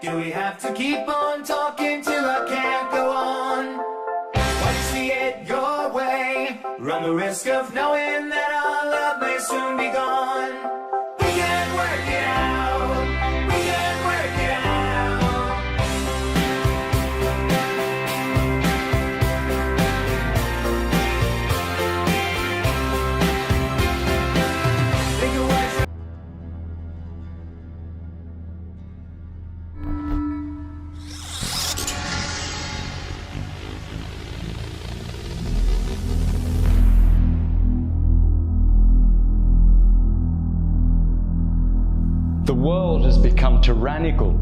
Do we have to keep on talking till I can't go on? Why do you see it your way? Run the risk of knowing that our love may soon be gone. We can work it out. We can work it out. Think of what's The world has become tyrannical. You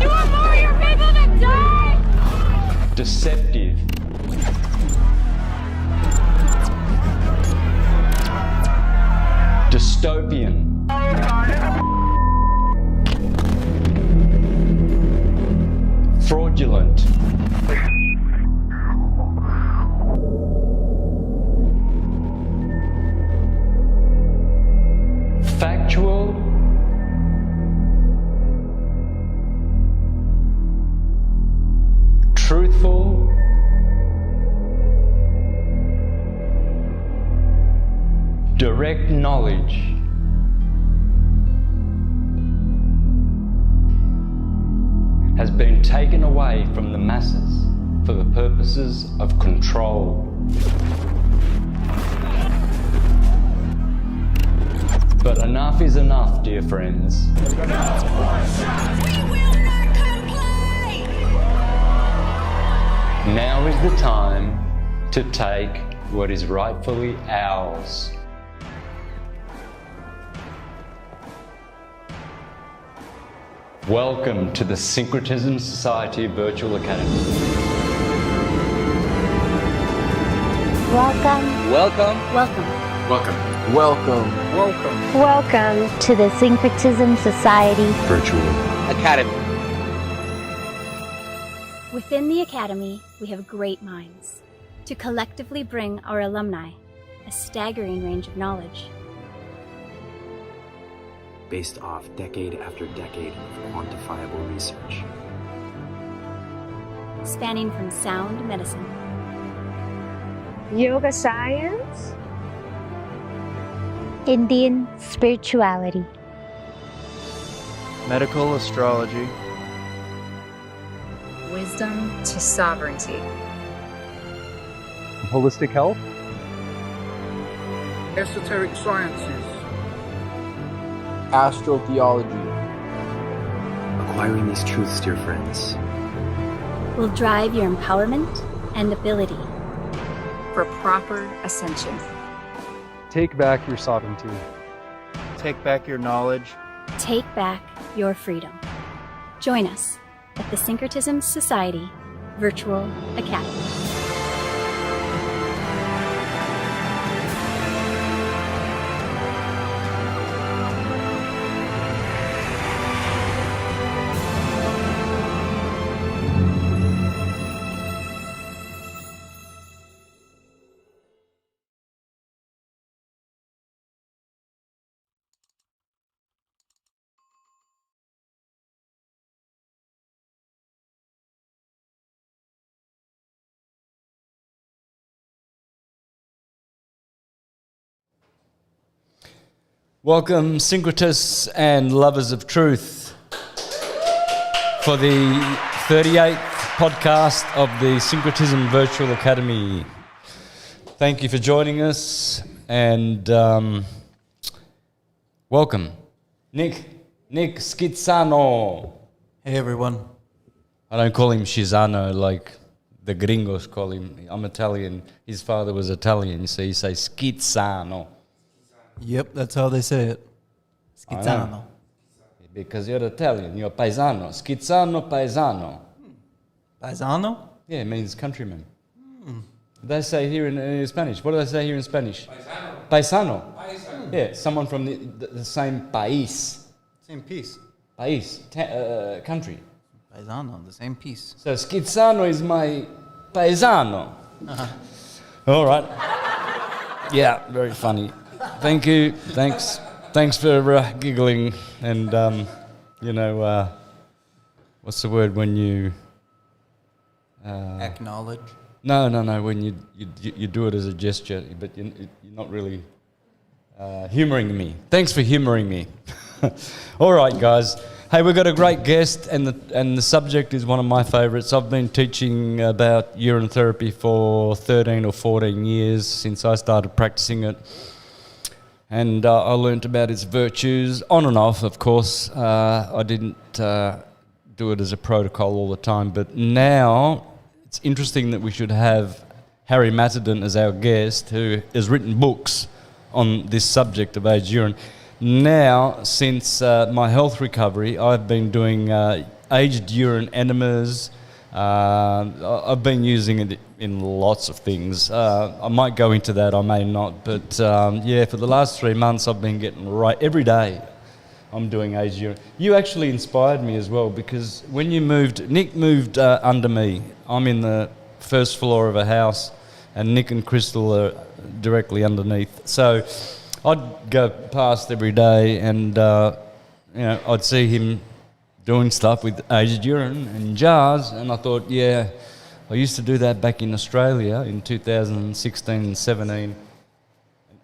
want more of your people to die? Deceptive. Dystopian. Fraudulent. Factual. Truthful. Direct knowledge. Has been taken away from the masses for the purposes of control. But enough is enough, dear friends. We will not comply! Now is the time to take what is rightfully ours. Welcome to the Syncretism Society Virtual Academy. Welcome. Welcome. Welcome to the Syncretism Society Virtual Academy. Within the Academy, we have great minds to collectively bring our alumni a staggering range of knowledge. Based off decade after decade of quantifiable research. Spanning from sound medicine, yoga science, Indian spirituality, Medical astrology. Wisdom to sovereignty. Holistic health. Esoteric sciences. Astrotheology. Acquiring these truths, dear friends, will drive your empowerment and ability. For proper ascension. Take back your sovereignty. Take back your knowledge. Take back your freedom. Join us at the Syncretism Society Virtual Academy. Welcome, syncretists and lovers of truth, for the 38th podcast of the Syncretism Virtual Academy. Thank you for joining us, and welcome. Nick Schizzano. Hey everyone. I don't call him Schizzano like the gringos call him. I'm Italian. His father was Italian, so you say Schizzano. Yep, that's how they say it. Schizzano. Because you're Italian, you're paesano. Schizzano, paesano. Paesano? Yeah, it means countryman. They say here in Spanish. What do they say here in Spanish? Paesano. Paesano. Yeah, someone from the same país. Same piece. País, country. Paesano, the same piece. So Schizzano is my paesano. All right. Yeah, very funny. Thank you. Thanks for giggling. And what's the word when you... Acknowledge. No. When you do it as a gesture, but you're not really humouring me. Thanks for humouring me. All right, guys. Hey, we've got a great guest, and the subject is one of my favourites. I've been teaching about urine therapy for 13 or 14 years since I started practicing it, and I learnt about its virtues on and off. Of course, I didn't do it as a protocol all the time, but now. It's interesting that we should have Harry Matadeen as our guest, who has written books on this subject of aged urine. Now, since my health recovery, I've been doing aged urine enemas. I've been using it in lots of things. I might go into that, I may not. But for the last 3 months, I've been getting right every day. I'm doing aged urine. You actually inspired me as well, because when you moved, Nick moved under me. I'm in the first floor of a house, and Nick and Crystal are directly underneath. So I'd go past every day, and I'd see him doing stuff with aged urine and jars, and I thought, I used to do that back in Australia in 2016 and 17 and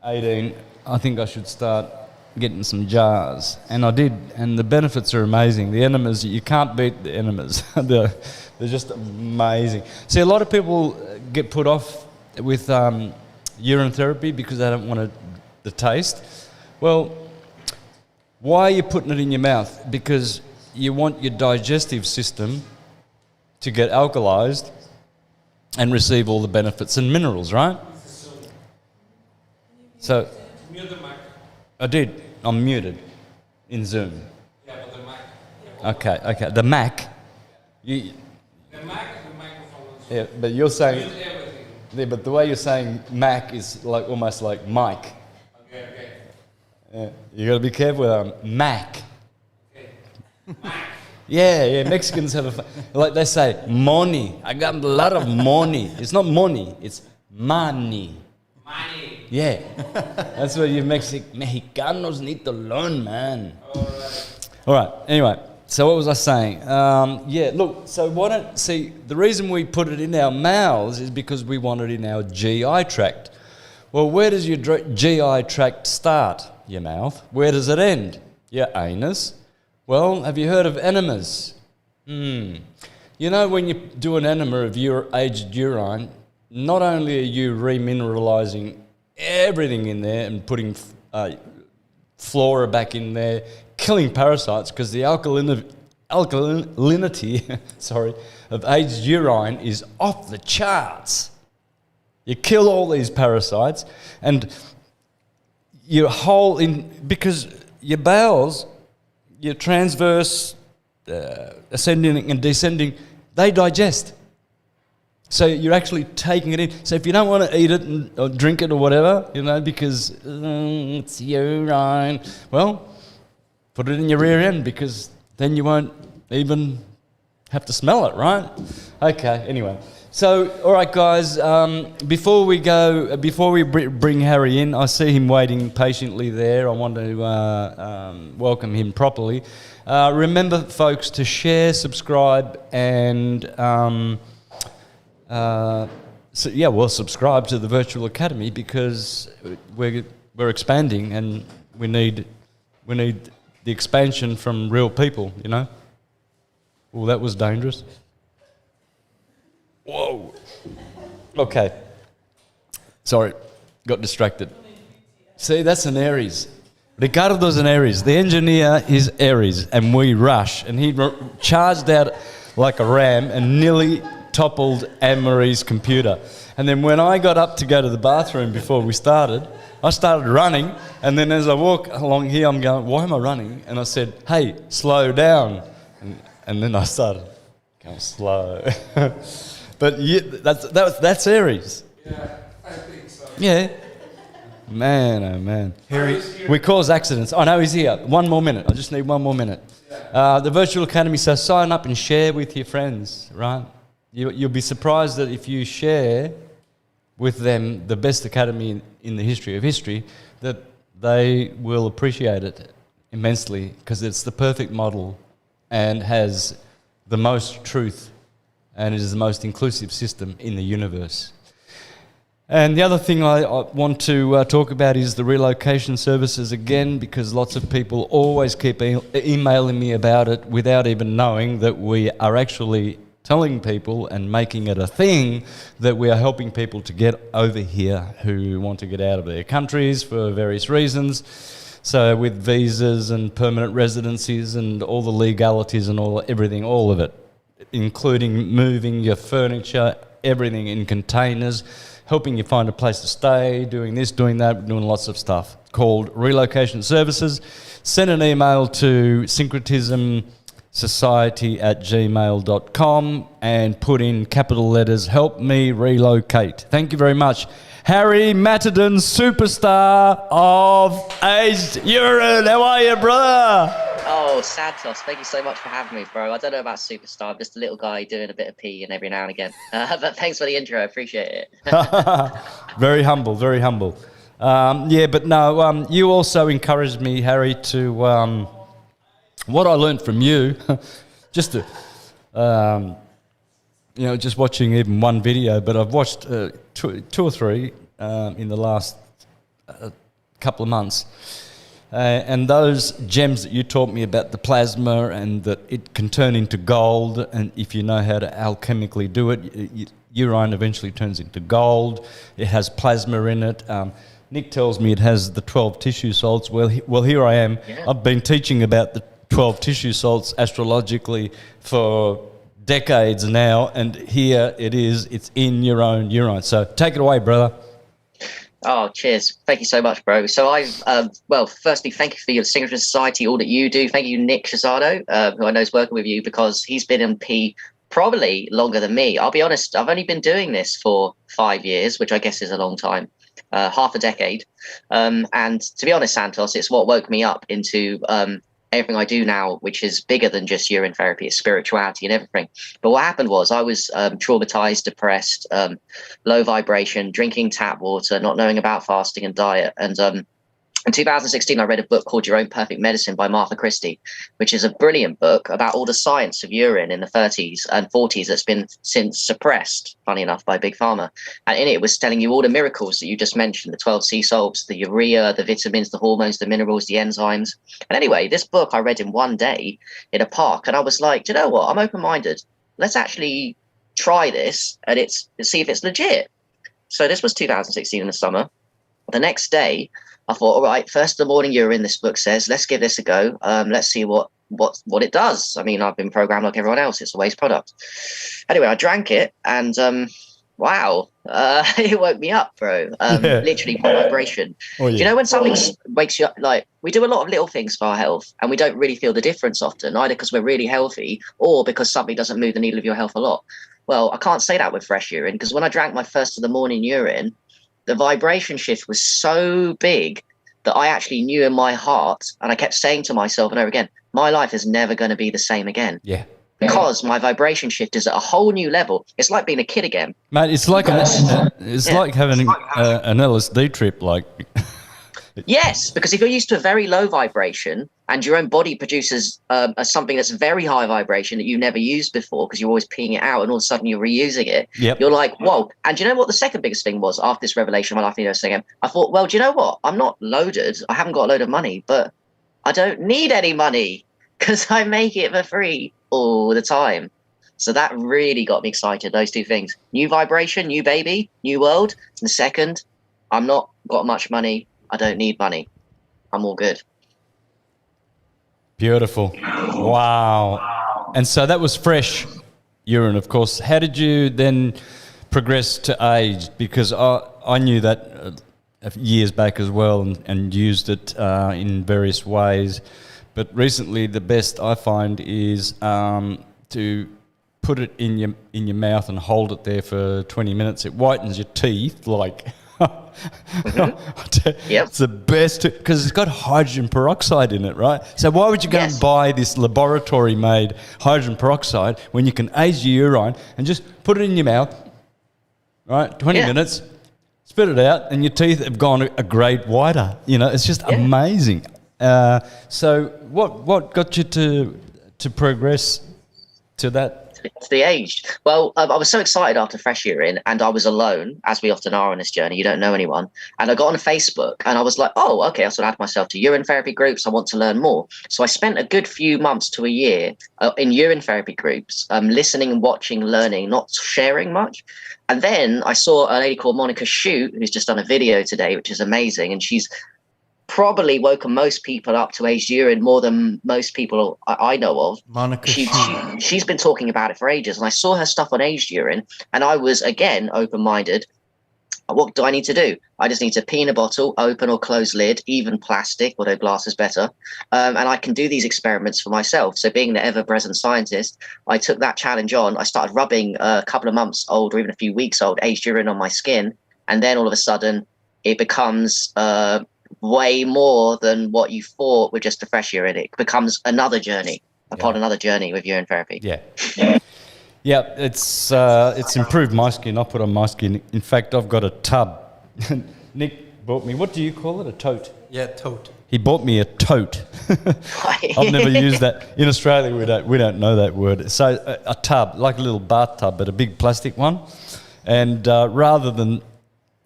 18. I think I should start getting some jars, and I did, and the benefits are amazing. The enemas, you can't beat the enemas. They're just amazing. See, a lot of people get put off with urine therapy because they don't want the taste. Well, why are you putting it in your mouth? Because you want your digestive system to get alkalized and receive all the benefits and minerals, right? So, I did. I'm muted in Zoom. Yeah, but the mic. Okay. The Mac. The mic, the microphone. Yeah, but you're saying. Mute everything. Yeah, but the way you're saying Mac is like almost like Mike. Okay. Yeah, you got to be careful with Mac. Okay. Mac. Yeah. Mexicans have like they say money. I got a lot of money. It's not money. It's money. Money. Yeah, that's what you Mexicanos need to learn, man. All right. Anyway, so what was I saying? Look. So the reason we put it in our mouths is because we want it in our GI tract. Well, where does your GI tract start? Your mouth. Where does it end? Your anus. Well, have you heard of enemas? You know, when you do an enema of your aged urine, not only are you remineralizing everything in there and putting flora back in there, killing parasites, because the alkalinity of aged urine is off the charts. You kill all these parasites, and because your bowels, your transverse, ascending and descending, they digest. So you're actually taking it in. So if you don't want to eat it or drink it or whatever, because it's urine, well, put it in your rear end, because then you won't even have to smell it, right? Okay, anyway. So, all right, guys, before we bring Harry in, I see him waiting patiently there. I want to welcome him properly. Remember, folks, to share, subscribe, and... subscribe to the Virtual Academy, because we're expanding, and we need the expansion from real people, Well, that was dangerous. Whoa. Okay. Sorry, got distracted. See, that's an Aries. Ricardo's an Aries. The engineer is Aries, and we rush, and he charged out like a ram and nearly toppled Anne-Marie's computer. And then when I got up to go to the bathroom before we started, I started running, and then as I walk along here, I'm going, why am I running? And I said, hey, slow down. And then I started going slow. But that's Aries. Yeah, I think so. Yeah. Man, oh man. Harry, we cause accidents. I know he's here. 1 more minute. I just need 1 more minute. The Virtual Academy, so sign up and share with your friends, right? You'll be surprised that if you share with them the best academy in the history of history, that they will appreciate it immensely, because it's the perfect model and has the most truth, and it is the most inclusive system in the universe. And the other thing I want to talk about is the relocation services again, because lots of people always keep emailing me about it without even knowing that we are actually telling people and making it a thing that we are helping people to get over here who want to get out of their countries for various reasons. So with visas and permanent residencies and all the legalities and everything, all of it, including moving your furniture, everything in containers, helping you find a place to stay, doing this, doing that, doing lots of stuff called relocation services. Send an email to syncretismsociety@gmail.com and put in capital letters, help me relocate. Thank you very much. Harry Matadeen, superstar of Aged Urine. How are you, brother? Oh, Santos, thank you so much for having me, bro. I don't know about superstar. I'm just a little guy doing a bit of pee and every now and again. But thanks for the intro. I appreciate it. Very humble, very humble. You also encouraged me, Harry, to what I learned from you, just to, just watching even one video, but I've watched two or three in the last couple of months. And those gems that you taught me about the plasma and that it can turn into gold, and if you know how to alchemically do it, urine eventually turns into gold. It has plasma in it. Nick tells me it has the 12 tissue salts. Well, here I am. Yeah. I've been teaching about the 12 tissue salts astrologically for decades now, and here it is. It's in your own urine. So take it away, brother. Oh, cheers. Thank you so much, bro. So firstly, thank you for your Syncretism Society, all that you do. Thank you, Nick Shazado, who I know is working with you, because he's been in P probably longer than me. I'll be honest, I've only been doing this for 5 years, which I guess is a long time, half a decade. And to be honest, Santos, it's what woke me up into everything I do now, which is bigger than just urine therapy, it's spirituality and everything. But what happened was I was traumatized, depressed, low vibration, drinking tap water, not knowing about fasting and diet. And in 2016, I read a book called Your Own Perfect Medicine by Martha Christie, which is a brilliant book about all the science of urine in the 30s and 40s that's been since suppressed, funny enough, by Big Pharma. And in it was telling you all the miracles that you just mentioned, the 12 sea salts, the urea, the vitamins, the hormones, the minerals, the enzymes. And anyway, this book I read in one day in a park, and I was like, do you know what? I'm open-minded. Let's actually try this and see if it's legit. So this was 2016 in the summer. The next day, I thought, all right, first of the morning urine, this book says, let's give this a go. Let's see what it does. I mean, I've been programmed like everyone else. It's a waste product. Anyway, I drank it and wow, it woke me up, bro. Literally my vibration. Oh, yeah. Do you know when something wakes you up? Like, we do a lot of little things for our health and we don't really feel the difference often, either because we're really healthy or because something doesn't move the needle of your health a lot. Well, I can't say that with fresh urine, because when I drank my first of the morning urine, the vibration shift was so big that I actually knew in my heart, and I kept saying to myself and over again, my life is never going to be the same again. Yeah. Because my vibration shift is at a whole new level. It's like being a kid again. Mate, it's like like having an LSD trip, like. Yes, because if you're used to a very low vibration and your own body produces something that's very high vibration that you've never used before because you're always peeing it out and all of a sudden you're reusing it, You're like, whoa. And do you know what the second biggest thing was after this revelation of my life, I thought, well, do you know what? I'm not loaded. I haven't got a load of money, but I don't need any money because I make it for free all the time. So that really got me excited, those two things. New vibration, new baby, new world. And the second, I'm not got much money. I don't need money. I'm all good. Beautiful. Wow. And so that was fresh urine, of course. How did you then progress to age? Because I knew that years back as well and used it in various ways. But recently the best I find is to put it in your mouth and hold it there for 20 minutes. It whitens your teeth like... Yep. It's the best because it's got hydrogen peroxide in it, right? So why would you go and buy this laboratory-made hydrogen peroxide when you can age your urine and just put it in your mouth, right? 20 minutes, spit it out, and your teeth have gone a grade whiter. You know, it's just amazing. So what got you to to progress to that? To the aged. Well, I was so excited after fresh urine, and I was alone, as we often are on this journey. You don't know anyone. And I got on Facebook, and I was like, oh, okay, I sort of add myself to urine therapy groups. I want to learn more. So I spent a good few months to a year in urine therapy groups, listening, watching, learning, not sharing much. And then I saw a lady called Monica Shute, who's just done a video today, which is amazing. And she's probably woken most people up to aged urine more than most people I know of. Monica she's been talking about it for ages, and I saw her stuff on aged urine, and I was again open-minded. What do I need to do? I just need to pee in a bottle, open or close lid, even plastic, although glass is better, and I can do these experiments for myself. So being the ever-present scientist, I took that challenge on. I started rubbing a couple of months old or even a few weeks old aged urine on my skin, and then all of a sudden it becomes way more than what you thought with just the fresh urine. It becomes another journey upon another journey with urine therapy. Yeah, it's improved my skin. I put on my skin. In fact, I've got a tub. Nick bought me, what do you call it? A tote? Yeah, tote. He bought me a tote. I've never used that. In Australia, we don't know that word. So a tub, like a little bathtub, but a big plastic one. And rather than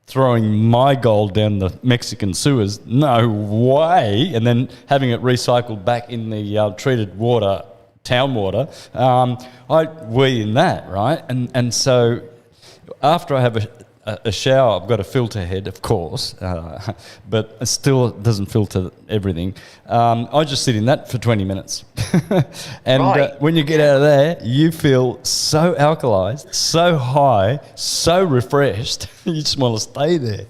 throwing my gold down the Mexican sewers, no way, and then having it recycled back in the treated water, town water, I wee in that, right? And so after I have a shower, I've got a filter head, of course, but it still doesn't filter everything. I just sit in that for 20 minutes. And when you get out of there, you feel so alkalized, so high, so refreshed, you just want to stay there.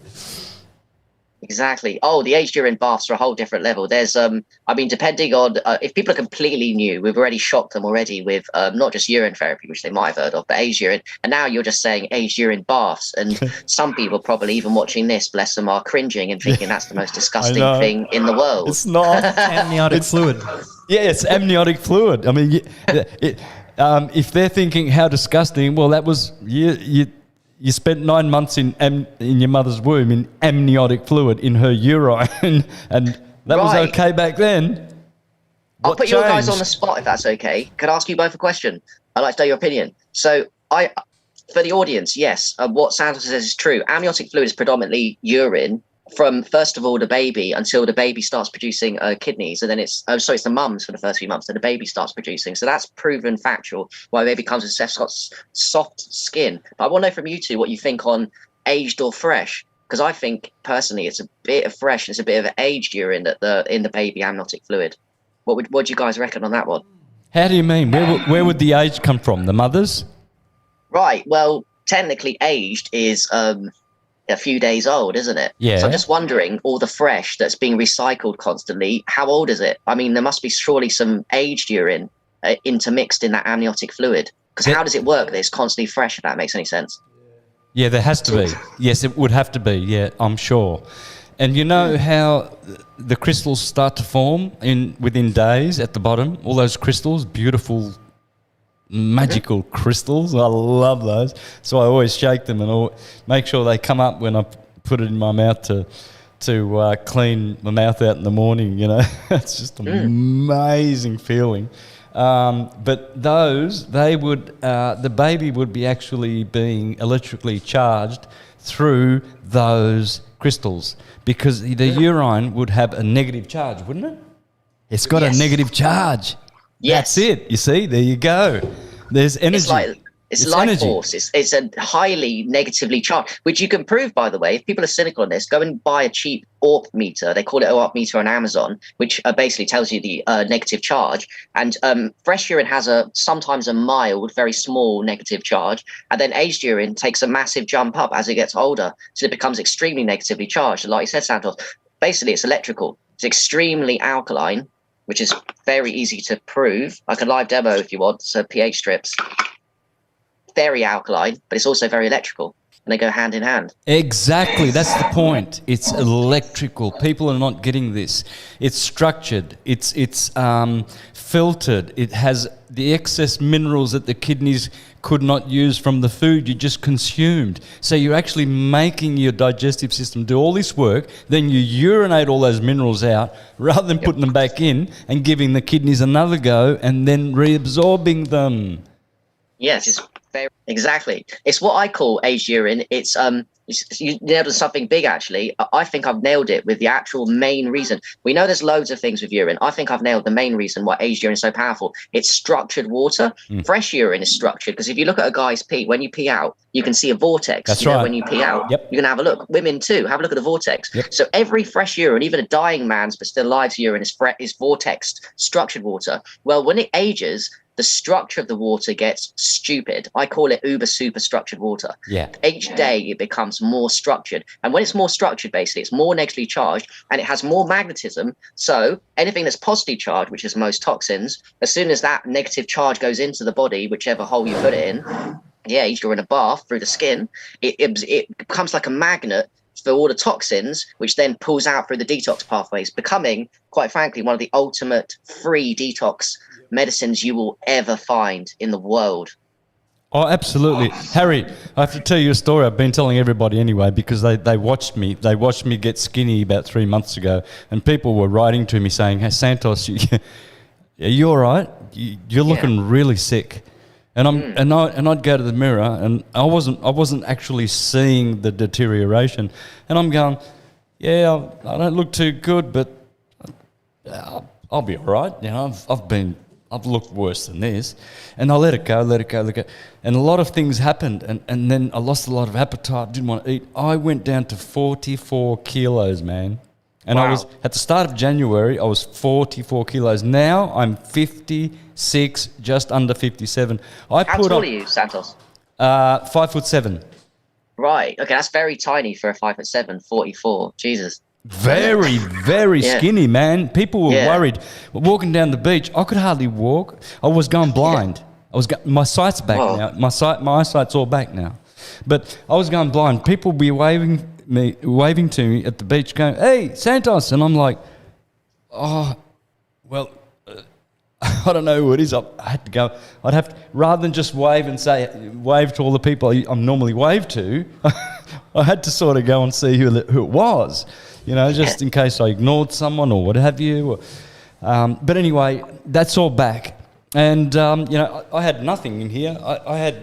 Exactly. Oh, the aged urine baths are a whole different level. There's, I mean, depending on, if people are completely new, we've already shocked them already with not just urine therapy, which they might have heard of, but aged urine. And now you're just saying aged urine baths. And some people probably even watching this, bless them, are cringing and thinking that's the most disgusting thing in the world. It's not. Amniotic fluid. Yeah, it's amniotic fluid. I mean, if they're thinking how disgusting, well, that was, you spent 9 months in your mother's womb in amniotic fluid in her urine, and that was okay back then. I'll put you guys on the spot if that's okay. Could I ask you both a question? I'd like to know your opinion. So for the audience, yes, what Santos says is true. Amniotic fluid is predominantly urine from, first of all, the baby until the baby starts producing kidneys, and then it's the mums for the first few months that the baby starts producing. So that's proven factual why the baby comes with soft skin. But I want to know from you two what you think on aged or fresh, because I think personally it's a bit of fresh and it's a bit of aged urine in the baby amniotic fluid. What do you guys reckon on that one? How do you mean? Where would the age come from? The mothers? Right. Well, technically aged is a few days old, isn't it? Yeah. So I'm just wondering, all the fresh that's being recycled constantly, how old is it? I mean, there must be surely some aged urine intermixed in that amniotic fluid. Because how does it work that it's constantly fresh, if that makes any sense? Yeah, there has to be. Yes, it would have to be. Yeah, I'm sure. And you know how the crystals start to form within days at the bottom? All those crystals, beautiful, magical crystals. I love those. So I always shake them and make sure they come up when I put it in my mouth to clean my mouth out in the morning, you know. It's just an amazing feeling. But the baby would be actually being electrically charged through those crystals, because the urine would have a negative charge, wouldn't it? It's got a negative charge. Yes. That's it. You see, there you go. There's energy. It's life energy. force. It's a highly negatively charged, which you can prove, by the way. If people are cynical on this, go and buy a cheap AWP meter. They call it AWP meter on Amazon, which basically tells you the negative charge. And fresh urine has sometimes a mild, very small negative charge. And then aged urine takes a massive jump up as it gets older. So it becomes extremely negatively charged. And like you said, Santos, basically it's electrical. It's extremely alkaline, which is very easy to prove. Like a live demo if you want. So pH strips. Very alkaline, but it's also very electrical. and they go hand in hand. Exactly, that's the point. It's electrical. People are not getting this. It's structured. It's filtered. It has the excess minerals that the kidneys could not use from the food you just consumed. So you're actually making your digestive system do all this work, then you urinate all those minerals out rather than putting them back in and giving the kidneys another go and then reabsorbing them. Yes, it's exactly. It's what I call aged urine. It's you nailed on something big, actually. I think I've nailed it with the actual main reason. We know there's loads of things with urine. I think I've nailed the main reason why aged urine is so powerful. It's structured water. Fresh urine is structured because if you look at a guy's pee, when you pee out, you can see a vortex. That's right. When you pee out, you can have a look. Women too, have a look at the vortex. So every fresh urine, even a dying man's but still alive's urine is vortexed, structured water. Well, when it ages, the structure of the water gets stupid. I call it uber super structured water. Yeah. Each day it becomes more structured. And when it's more structured, basically, it's more negatively charged and it has more magnetism. So anything that's positively charged, which is most toxins, as soon as that negative charge goes into the body, whichever hole you put it in, you're in a bath through the skin, it becomes like a magnet for all the toxins, which then pulls out through the detox pathways, becoming, quite frankly, one of the ultimate free detox medicines you will ever find in the world. Oh, absolutely. Harry, I have to tell you a story. I've been telling everybody anyway because they watched me. They watched me get skinny about 3 months ago, and people were writing to me saying, "Hey, Santos, are you all right? You're looking really sick." And I'd go to the mirror, and I wasn't actually seeing the deterioration, and I'm going, "Yeah, I don't look too good, but I'll be all right. You know, I've looked worse than this." And I let it go. And a lot of things happened. And then I lost a lot of appetite, didn't want to eat. I went down to 44 kilos, man. And I was, at the start of January, I was 44 kilos. Now I'm 56, just under 57. How tall are you, Santos? 5'7". Right. Okay, that's very tiny for a 5'7", 44. Jesus. Very, very skinny, man. People were worried. Walking down the beach, I could hardly walk. I was going blind. My sight's back now. My eyesight's all back now. But I was going blind. People would be waving to me at the beach going, "Hey, Santos." And I'm like, "Oh, well, I don't know who it is." I had to go. I'd have to, rather than just wave to all the people I'm normally wave to, I had to sort of go and see who it was. You know, just in case I ignored someone or what have you. But anyway, that's all back. And, you know, I had nothing in here. I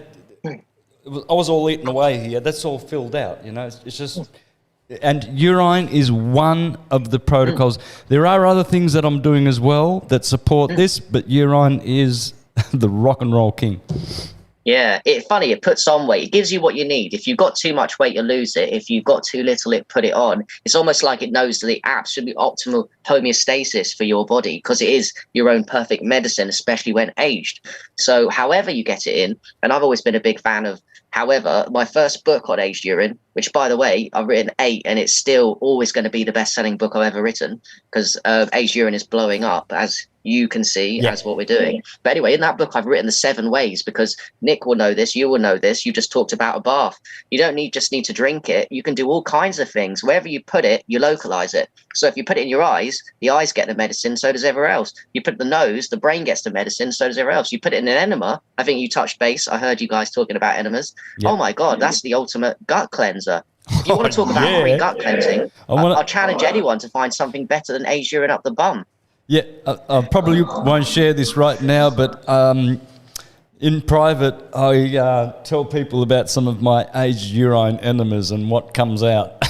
was all eaten away here. That's all filled out, you know. It's just... And urine is one of the protocols. There are other things that I'm doing as well that support this, but urine is the rock and roll king. Yeah, it's funny. It puts on weight. It gives you what you need. If you've got too much weight, you lose it. If you've got too little, it put it on. It's almost like it knows the absolute optimal homeostasis for your body because it is your own perfect medicine, especially when aged. So however you get it in, and I've always been a big fan of, however, my first book on aged urine, which, by the way, I've written 8, and it's still always going to be the best-selling book I've ever written because aged urine is blowing up, as you can see, as what we're doing. But anyway, in that book, I've written the 7 ways because Nick will know this, you will know this. You just talked about a bath. You don't just need to drink it. You can do all kinds of things. Wherever you put it, you localize it. So if you put it in your eyes, the eyes get the medicine, so does everywhere else. You put it in the nose, the brain gets the medicine, so does everywhere else. You put it in an enema. I think you touched base. I heard you guys talking about enemas. Yep. Oh my God, that's the ultimate gut cleanser. If you want to talk about free gut cleansing, I'll challenge anyone to find something better than aged urine up the bum. Yeah, I probably won't share this right now, but in private, I tell people about some of my aged urine enemas and what comes out.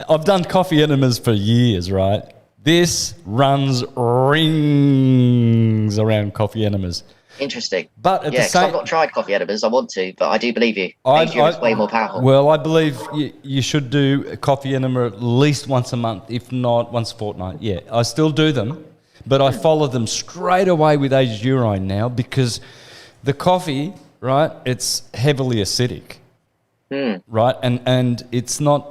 I've done coffee enemas for years, right? This runs rings around coffee enemas. Interesting. But at the same, I've not tried coffee enemas. I want to, but I do believe you. Aged urine is way more powerful. Well, I believe you should do a coffee enema at least once a month, if not once a fortnight. Yeah, I still do them, but I follow them straight away with aged urine now because the coffee, right, it's heavily acidic, right, and it's not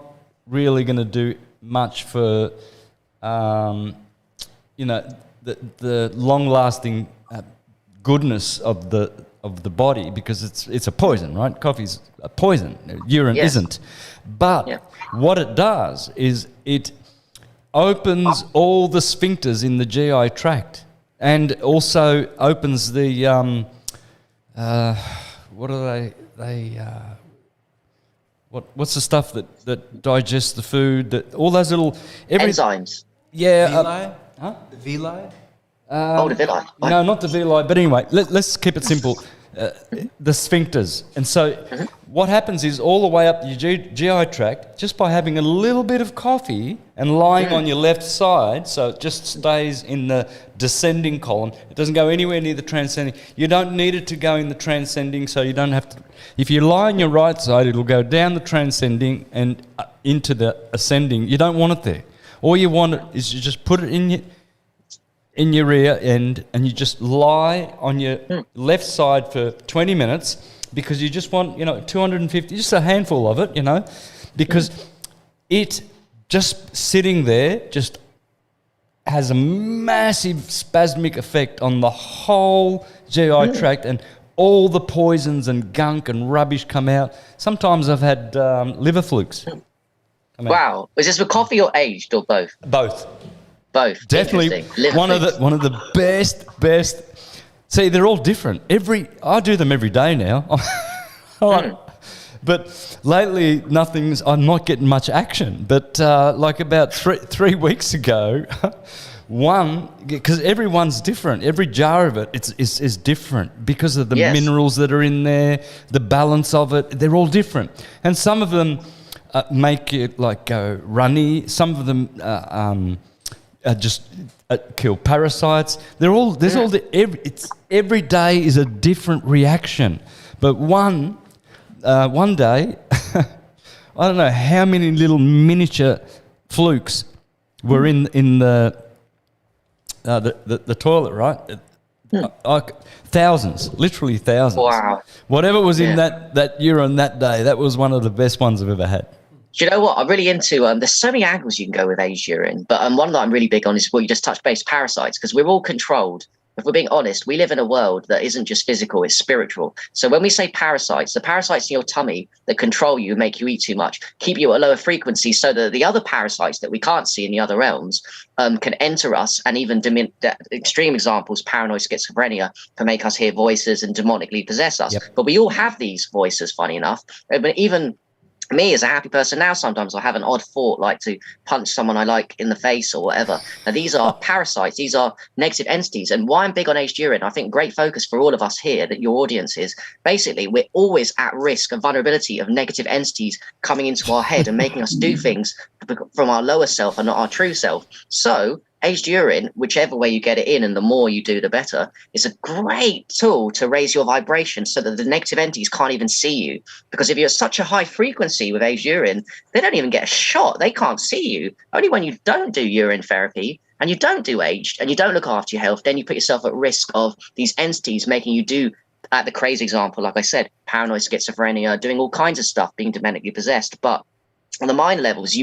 really going to do much for, you know, the long-lasting goodness of the body, because it's a poison, right? Coffee's a poison. Urine isn't. But what it does is it opens all the sphincters in the GI tract, and also opens the what are they what's the stuff that digests the food, that all those little enzymes. Villi? Huh? The villi? The villi. No, not the villi. But anyway, let's keep it simple. The sphincters. And so what happens is, all the way up your GI tract, just by having a little bit of coffee and lying on your left side, so it just stays in the descending column. It doesn't go anywhere near the transcending. You don't need it to go in the transcending, so you don't have to. If you lie on your right side, it'll go down the transcending and into the ascending. You don't want it there. All you want is you just put it in your rear end, and you just lie on your left side for 20 minutes, because you just want, 250, just a handful of it, because it just sitting there just has a massive spasmic effect on the whole GI tract, and all the poisons and gunk and rubbish come out. Sometimes I've had liver flukes. Wow. Is this for coffee or aged, or both? Both. Definitely one of the best. See, they're all different. I do them every day now. But lately, I'm not getting much action. But like about three weeks ago, because everyone's different. Every jar of it is different because of the minerals that are in there, the balance of it. They're all different. And some of them make it like go runny. Some of them just kill parasites. Every day is a different reaction. But one day, I don't know how many little miniature flukes were in the toilet, right? Thousands, literally thousands. Wow. Whatever was in that urine that day, that was one of the best ones I've ever had. Do you know what? I'm really into, there's so many angles you can go with aged urine, but one that I'm really big on is what you just touched base, parasites, because we're all controlled. If we're being honest, we live in a world that isn't just physical, it's spiritual. So when we say parasites, the parasites in your tummy that control you, make you eat too much, keep you at a lower frequency, so that the other parasites that we can't see in the other realms can enter us, and even extreme examples, paranoid schizophrenia, can make us hear voices and demonically possess us. Yep. But we all have these voices, funny enough. But even me as a happy person now, sometimes I have an odd thought, like to punch someone I like in the face or whatever. Now, these are parasites. These are negative entities. And why I'm big on aged urine, I think great focus for all of us here, that your audience is, basically, we're always at risk of vulnerability of negative entities coming into our head and making us do things from our lower self and not our true self. So aged urine, whichever way you get it in, and the more you do, the better, is a great tool to raise your vibration so that the negative entities can't even see you. Because if you're at such a high frequency with aged urine, they don't even get a shot. They can't see you. Only when you don't do urine therapy and you don't do aged and you don't look after your health, then you put yourself at risk of these entities making you do, at the crazy example, like I said, paranoid schizophrenia, doing all kinds of stuff, being demonically possessed. But on the mind levels,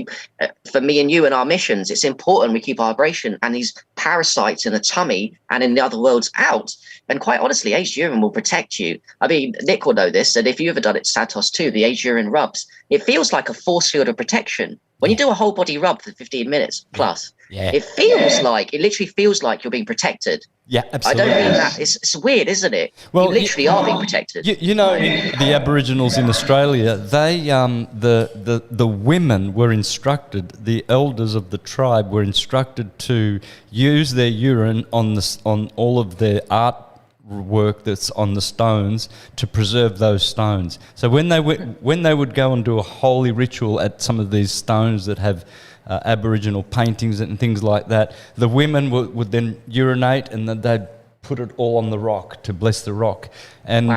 for me and you and our missions, it's important we keep our vibration and these parasites in the tummy and in the other worlds out. And quite honestly, aged urine will protect you. I mean, Nick will know this, and if you've ever done it, Santos too, the aged urine rubs, it feels like a force field of protection. When you do a whole body rub for 15 minutes plus, it literally feels like you're being protected. Yeah, absolutely. I don't mean that. It's weird, isn't it? Well, you literally are being protected. The Aboriginals in Australia, they the women were instructed, the elders of the tribe were instructed to use their urine on all of their artwork that's on the stones to preserve those stones. So when they would go and do a holy ritual at some of these stones that have Aboriginal paintings and things like that, the women would then urinate, and then they'd put it all on the rock to bless the rock. And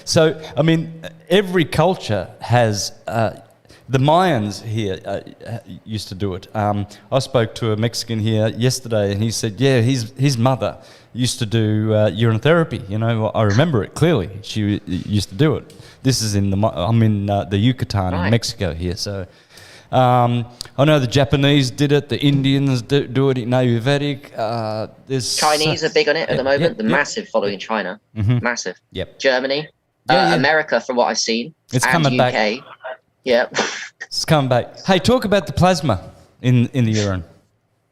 so I mean, every culture has the Mayans here used to do it. I spoke to a Mexican here yesterday, and he said, his mother used to do urine therapy. I remember it clearly. She used to do it. This is I'm in the Yucatan in Mexico here, so. I know the Japanese did it. The Indians do it in Ayurvedic. There's Chinese are big on it at the moment. Yep, Massive following in China. Mhm. Massive. Yep. Germany. Yeah. America, from what I've seen. It's and coming UK. back. Yeah. It's coming back. Hey, talk about the plasma in the urine.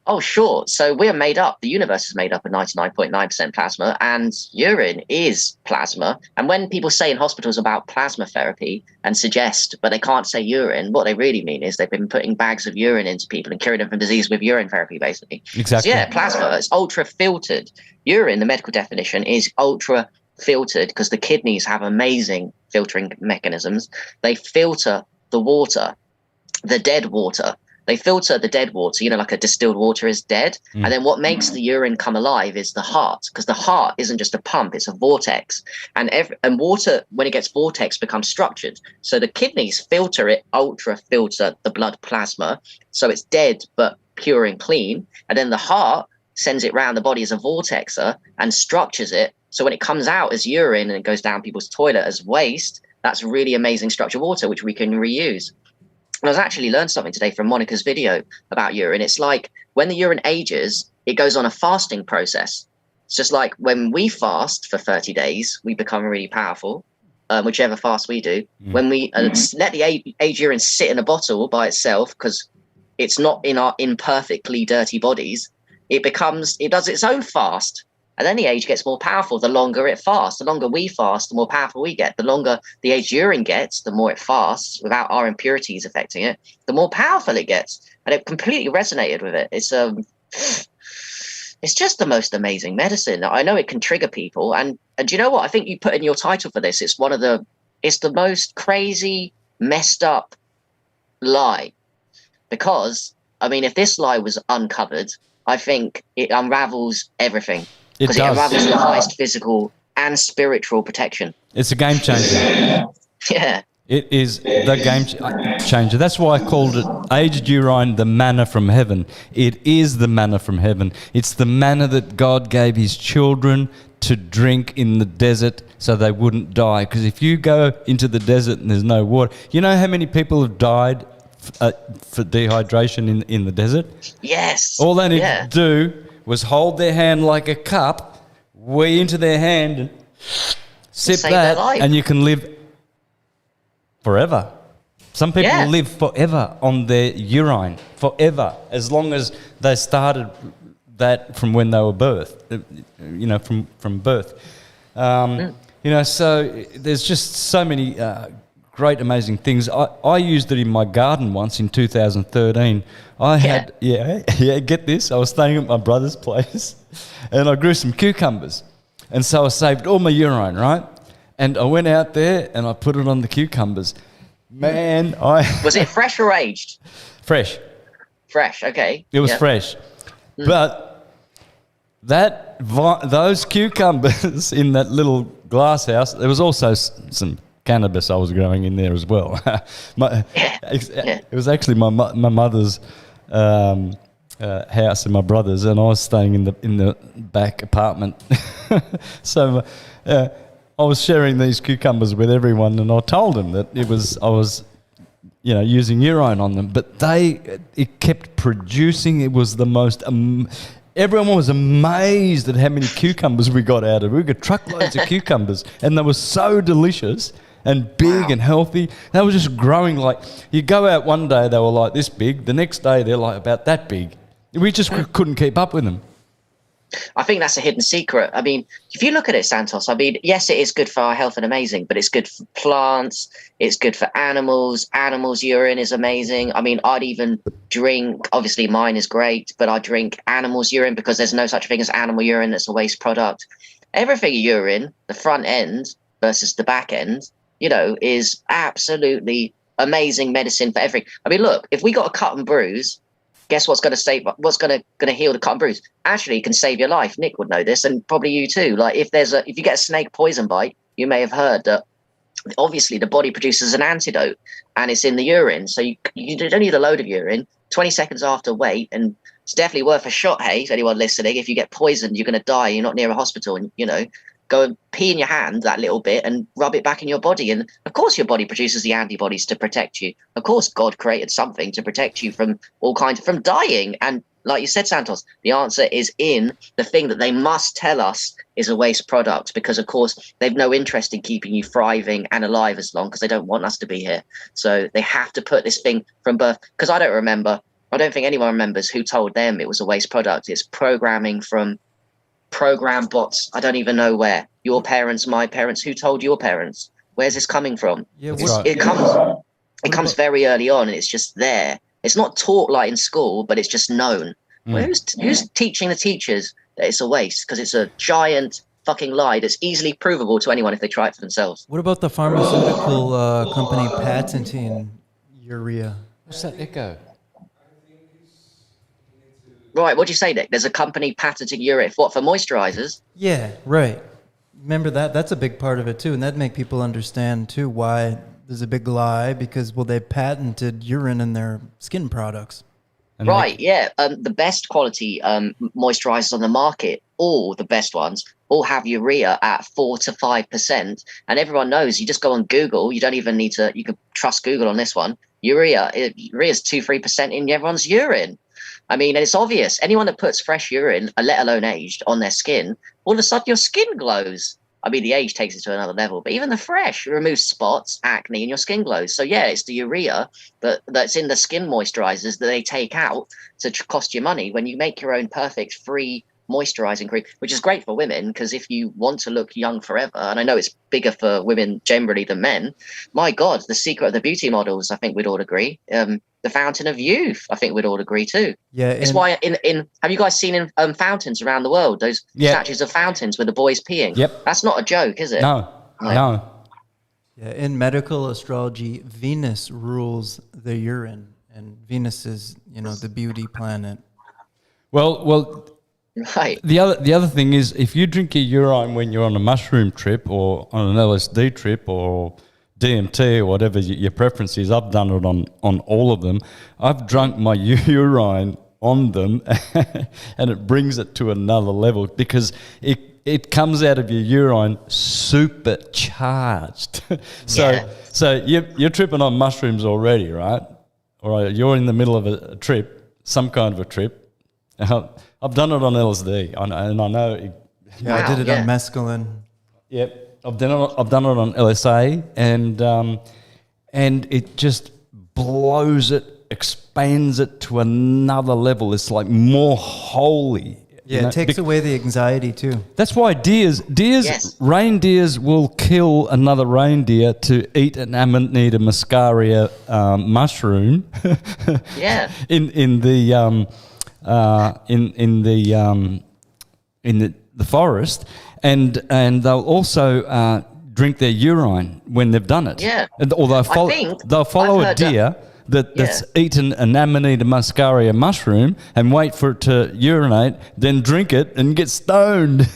Oh, sure. So we're made up. The universe is made up of 99.9% plasma, and urine is plasma. And when people say in hospitals about plasma therapy and suggest, but they can't say urine, what they really mean is they've been putting bags of urine into people and curing them from disease with urine therapy, basically. Exactly. So yeah, plasma is ultra filtered. Urine, the medical definition, is ultra filtered because the kidneys have amazing filtering mechanisms. They filter the water, the dead water. They filter the dead water, like a distilled water is dead. And then what makes the urine come alive is the heart, because the heart isn't just a pump, it's a vortex. And water, when it gets vortex, becomes structured. So the kidneys filter it, ultra filter the blood plasma. So it's dead, but pure and clean. And then the heart sends it around the body as a vortexer and structures it. So when it comes out as urine and it goes down people's toilet as waste, that's really amazing structured water, which we can reuse. And I was actually learned something today from Monica's video about urine. It's like when the urine ages, it goes on a fasting process. It's just like when we fast for 30 days, we become really powerful, whichever fast we do. When we let the aged urine sit in a bottle by itself, because it's not in our imperfectly dirty bodies, it does its own fast. And then the age gets more powerful the longer it fasts. The longer we fast, the more powerful we get. The longer the aged urine gets, the more it fasts without our impurities affecting it, the more powerful it gets. And it completely resonated with it. It's just the most amazing medicine. I know it can trigger people. And do you know what? I think you put in your title for this. It's the most crazy, messed up lie. Because, if this lie was uncovered, I think it unravels everything. Because it unravels the highest physical and spiritual protection. It's a game changer. Yeah. It is the game changer. That's why I called it aged urine, the manna from heaven. It is the manna from heaven. It's the manna that God gave his children to drink in the desert so they wouldn't die. Because if you go into the desert and there's no water, you know how many people have died for dehydration in the desert? Yes. All they need to do was hold their hand like a cup, wee into their hand and sip that, and you can live forever. Some people live forever on their urine, forever, as long as they started that from when they were birthed, from birth. So there's just so many great, amazing things. I used it in my garden once in 2013. I had, get this, I was staying at my brother's place and I grew some cucumbers. And so I saved all my urine, right? And I went out there and I put it on the cucumbers. Man, Was it fresh or aged? Fresh. Fresh, okay. It was fresh. But those cucumbers in that little glass house, there was also some cannabis I was growing in there as well. It was actually my mother's house and my brother's, and I was staying in the back apartment. So I was sharing these cucumbers with everyone, and I told them that I was using urine on them, but it kept producing. It was the most. Everyone was amazed at how many cucumbers we got out of it. We got truckloads of cucumbers, and they were so delicious and big and healthy. They were just growing like, you go out one day, they were like this big. The next day, they're like about that big. We just couldn't keep up with them. I think that's a hidden secret. If you look at it, Santos, yes, it is good for our health and amazing, but it's good for plants. It's good for animals. Animals' urine is amazing. I'd even drink, obviously mine is great, but I drink animals' urine because there's no such thing as animal urine that's a waste product. Everything urine, the front end versus the back end, is absolutely amazing medicine for everything. Look, if we got a cut and bruise, guess what's going to heal the cut and bruise? Actually, it can save your life. Nick would know this, and probably you too. Like if you get a snake poison bite, you may have heard that obviously the body produces an antidote, and it's in the urine. So you don't need a load of urine. 20 seconds after, wait, and it's definitely worth a shot. Hey, anyone listening, if you get poisoned, you're going to die. You're not near a hospital, and go and pee in your hand that little bit and rub it back in your body. And of course your body produces the antibodies to protect you. Of course God created something to protect you from all kinds from dying. And like you said, Santos, the answer is in the thing that they must tell us is a waste product, because of course they've no interest in keeping you thriving and alive as long, because they don't want us to be here. So they have to put this thing from birth, because I don't think anyone remembers who told them it was a waste product. It's programming from program bots. I don't even know where. Your parents, my parents. Who told your parents? Where's this coming from? Yeah, It comes very early on, and it's just there. It's not taught like in school, but it's just known. Well, who's teaching the teachers that it's a waste? Because it's a giant fucking lie that's easily provable to anyone if they try it for themselves. What about the pharmaceutical company patenting urea? What's that echo? Right, what do you say, Nick? There's a company patenting urine. What, for moisturizers? Yeah, right. Remember that? That's a big part of it too, and that'd make people understand too why there's a big lie, because they patented urine in their skin products. And right, yeah. The best quality moisturizers on the market, all the best ones, all have urea at 4 to 5%. And everyone knows, you just go on Google, you don't even need to, you can trust Google on this one. Urea is 2-3% in everyone's urine. I mean, it's obvious. Anyone that puts fresh urine, let alone aged, on their skin, all of a sudden your skin glows. I mean, the age takes it to another level, but even the fresh removes spots, acne, and your skin glows. So yeah, it's the urea that's in the skin moisturizers that they take out to cost you money when you make your own perfect free moisturizing cream, which is great for women, because if you want to look young forever, and I know it's bigger for women generally than men, my God, the secret of the beauty models, I think we'd all agree. The fountain of youth, I think we'd all agree too. Yeah, it's why in have you guys seen in fountains around the world, those statues of fountains with the boys peeing? Yep. That's not a joke, is it? No. Yeah, in medical astrology, Venus rules the urine, and Venus is, the beauty planet. Well. Right. The other thing is, if you drink your urine when you're on a mushroom trip or on an LSD trip or DMT or whatever your preference is, I've done it on all of them. I've drunk my urine on them, and it brings it to another level, because it comes out of your urine supercharged. So you're tripping on mushrooms already, right? Or you're in the middle of a trip, some kind of a trip. I've done it on LSD, and I know. I did it on mescaline. Yep, I've done it on LSA, and it just blows it, expands it to another level. It's like more holy. Yeah, it takes away the anxiety too. That's why reindeers will kill another reindeer to eat an Amanita muscaria mushroom. Yeah. in the forest, and they'll also drink their urine when they've done it. Yeah. Or they'll follow a deer that's eaten an Amanita muscaria mushroom and wait for it to urinate, then drink it and get stoned.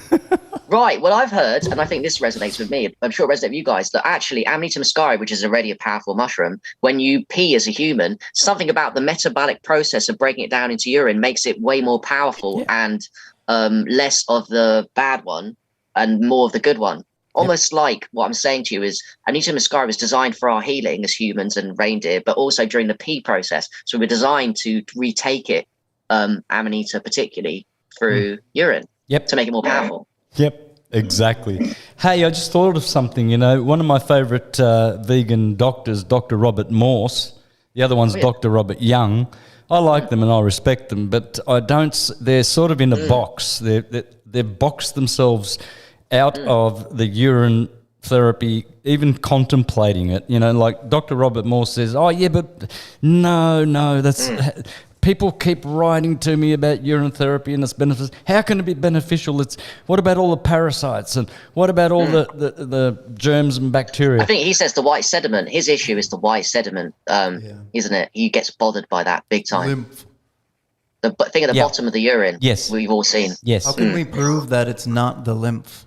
Right. Well, I've heard, and I think this resonates with me, I'm sure it resonates with you guys, that actually Amanita muscaria, which is already a powerful mushroom, when you pee as a human, something about the metabolic process of breaking it down into urine makes it way more powerful and less of the bad one and more of the good one. Almost like what I'm saying to you is Amanita muscaria was designed for our healing as humans and reindeer, but also during the pee process. So we're designed to retake it, Amanita particularly, through urine to make it more powerful. Yep, exactly. Hey, I just thought of something, one of my favourite vegan doctors, Dr. Robert Morse, the other one's Dr. Robert Young. I like them and I respect them, but they're sort of in a box. They've boxed themselves out of the urine therapy, even contemplating it. Like Dr. Robert Morse says, but no, that's... People keep writing to me about urine therapy and its benefits. How can it be beneficial? What about all the parasites, and what about all the germs and bacteria? I think he says the white sediment. His issue is the white sediment, isn't it? He gets bothered by that big time. Lymph. The thing at the bottom of the urine. Yes, we've all seen. Yes. How can we prove that it's not the lymph?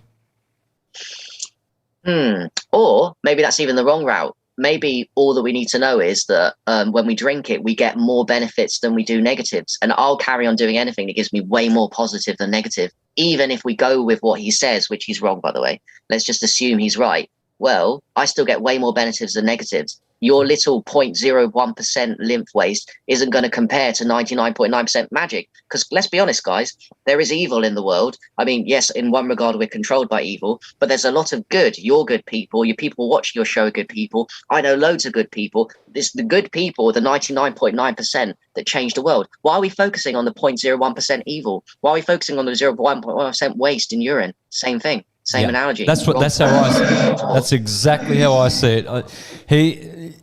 Or maybe that's even the wrong route. maybe all that we need to know is that when we drink it, we get more benefits than we do negatives. And I'll carry on doing anything that gives me way more positive than negative, even if we go with what he says, which he's wrong, by the way. Let's just assume he's right. Well, I still get way more benefits than negatives. Your little 0.01% lymph waste isn't going to compare to 99.9% magic. Because let's be honest, guys, there is evil in the world. I mean, yes, in one regard, we're controlled by evil, but there's a lot of good. You're good people. Your people watching your show are good people. I know loads of good people. It's the good people, the 99.9% that change the world. Why are we focusing on the 0.01% evil? Why are we focusing on the 0.1% waste in urine? Same thing. Same analogy. That's how I see it. That's exactly how I see it.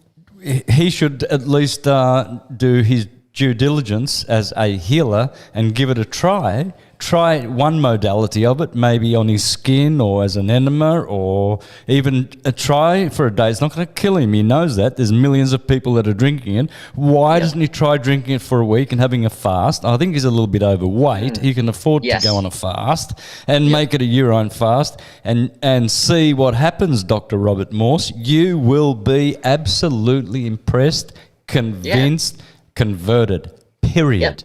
He should at least do his due diligence as a healer and give it a try. Try one modality of it, maybe on his skin or as an enema, or even a try for a day. It's not going to kill him. He knows that. There's millions of people that are drinking it. Why doesn't he try drinking it for a week and having a fast? I think he's a little bit overweight. He can afford to go on a fast and make it a urine fast and see what happens, Dr. Robert Morse. You will be absolutely impressed, convinced, converted, period.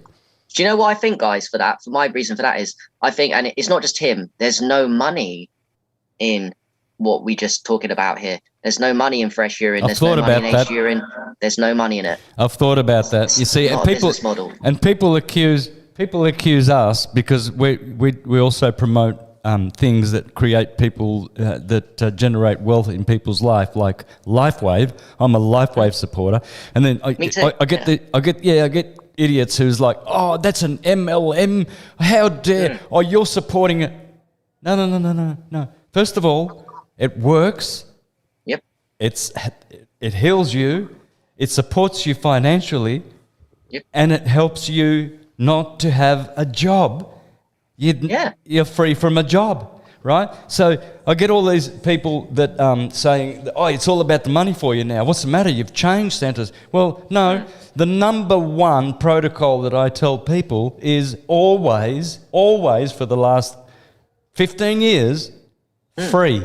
Do you know what I think, guys, for that? For my reason for that is, I think, and it's not just him, there's no money in what we just talking about here. There's no money in fresh urine. There's no money in aged urine. There's no money in it. I've thought about that. You see, people accuse us because we also promote things that create people that generate wealth in people's life, like LifeWave. I'm a LifeWave supporter, and then I get idiots who's like, oh, that's an MLM. How dare? Oh, you're supporting it. No. First of all, it works. Yep. It heals you. It supports you financially. Yep. And it helps you not to have a job. You're free from a job. Right? So I get all these people that saying, oh, it's all about the money for you now. What's the matter? You've changed, Santos. Well, no. The number one protocol that I tell people is always for the last 15 years, free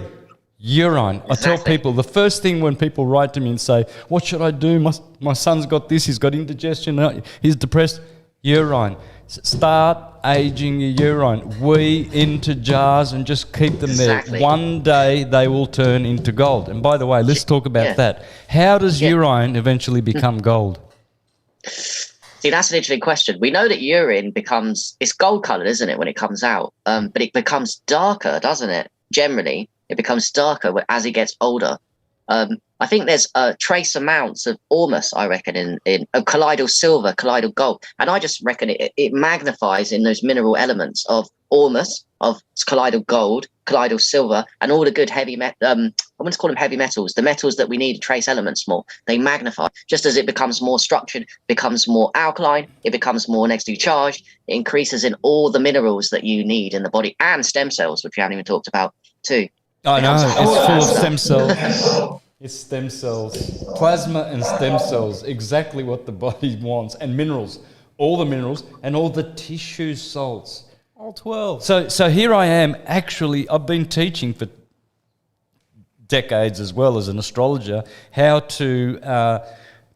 urine. Exactly. I tell people, the first thing when people write to me and say, what should I do? My son's got this, he's got indigestion, he's depressed. Urine. Start aging your urine. Wee into jars and just keep them there. One day they will turn into gold. And by the way, let's talk about that. How does urine eventually become gold? See, that's an interesting question. We know that urine it's gold coloured, isn't it, when it comes out? But it becomes darker, doesn't it? Generally, it becomes darker as it gets older. I think there's trace amounts of ormus, I reckon, in colloidal silver, colloidal gold. And I just reckon it magnifies in those mineral elements of ormus, of colloidal gold, colloidal silver, and all the good I want to call them heavy metals, the metals that we need, trace elements more. They magnify. Just as it becomes more structured, becomes more alkaline, it becomes more negatively charged, it increases in all the minerals that you need in the body, and stem cells, which we haven't even talked about too. I know, it's full of stem cells. It's stem cells, plasma and stem cells, exactly what the body wants, and minerals, all the minerals, and all the tissue salts. All 12. So here I am, actually, I've been teaching for decades as well as an astrologer how to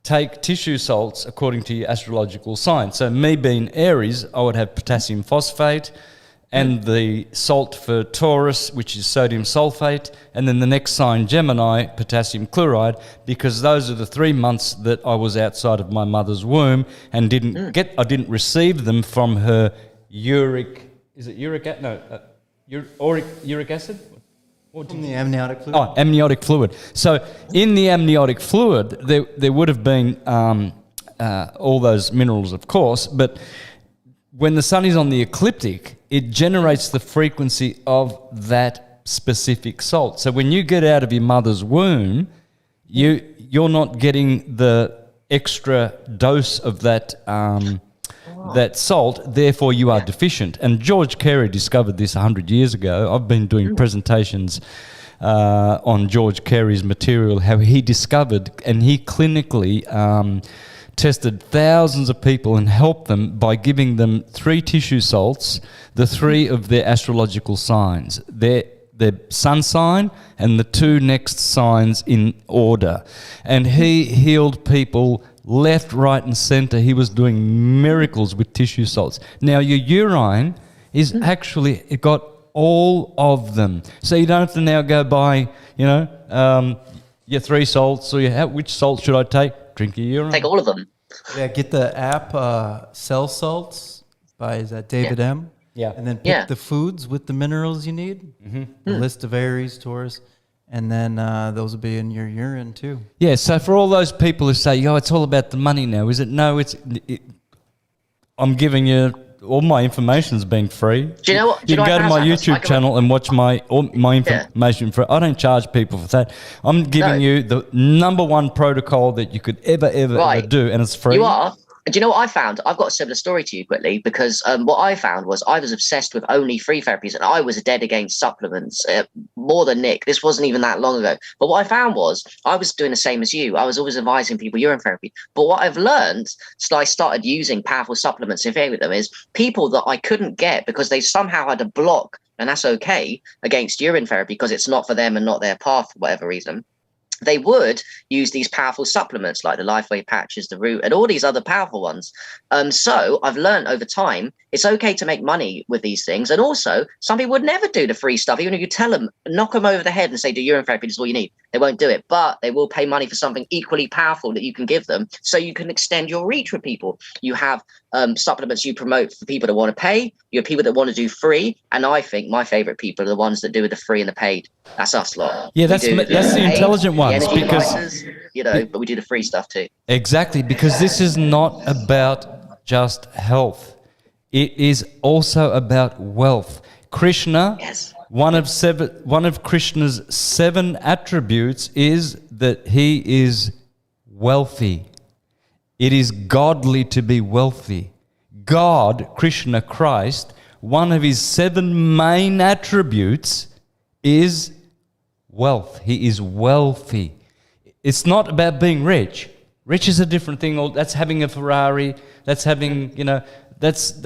take tissue salts according to your astrological sign. So me being Aries, I would have potassium phosphate, and the salt for Taurus, which is sodium sulfate, and then the next sign, Gemini, potassium chloride, because those are the 3 months that I was outside of my mother's womb and I didn't receive them from her uric acid? From the amniotic fluid. Oh, amniotic fluid. So in the amniotic fluid, there would have been all those minerals, of course, but when the sun is on the ecliptic, it generates the frequency of that specific salt. So when you get out of your mother's womb, you're not getting the extra dose of that that salt, therefore you are deficient. And George Carey discovered this 100 years ago. I've been doing presentations on George Carey's material, how he discovered, and he clinically tested thousands of people and helped them by giving them 3 tissue salts, the 3 of their astrological signs. The their sun sign and the 2 next signs in order. And he healed people left, right, and centre. He was doing miracles with tissue salts. Now, your urine is actually, it got all of them. So you don't have to now go buy, your 3 salts, or which salt should I take? Drink your urine. Take all of them. Yeah, get the app Cell Salts by, is that David M? Yeah. And then pick the foods with the minerals you need. A list of Aries, Taurus. And then those will be in your urine too. Yeah, so for all those people who say, it's all about the money now, is it? No, I'm giving you, all my information's being free. Do you know what? You can go to my YouTube channel and watch my information free. I don't charge people for that. I'm giving you the number 1 protocol that you could ever do, and it's free. You are. Do you know what I found? I've got a similar story to you quickly, because what I found was I was obsessed with only free therapies, and I was dead against supplements more than Nick. This wasn't even that long ago. But what I found was I was doing the same as you. I was always advising people urine therapy. But what I've learned, so I started using powerful supplements and with them, is people that I couldn't get because they somehow had a block, and that's okay, against urine therapy because it's not for them and not their path for whatever reason. They would use these powerful supplements like the Lifeway patches, the Root, and all these other powerful ones. So I've learned over time, it's okay to make money with these things. And also, some people would never do the free stuff. Even if you tell them, knock them over the head and say, do urine therapy, this is all you need. They won't do it, but they will pay money for something equally powerful that you can give them, so you can extend your reach with people. You have supplements you promote for people that want to pay. You have people that want to do free. And I think my favorite people are the ones that do the free and the paid. That's us lot. Yeah, that's the intelligent ones. Because but we do the free stuff too. Exactly, because this is not about just health. It is also about wealth. Krishna, one of Krishna's 7 attributes is that he is wealthy. It is godly to be wealthy. God, Krishna, Christ, one of his 7 main attributes is wealth. He is wealthy. It's not about being rich. Rich is a different thing. That's having a Ferrari. That's having, that's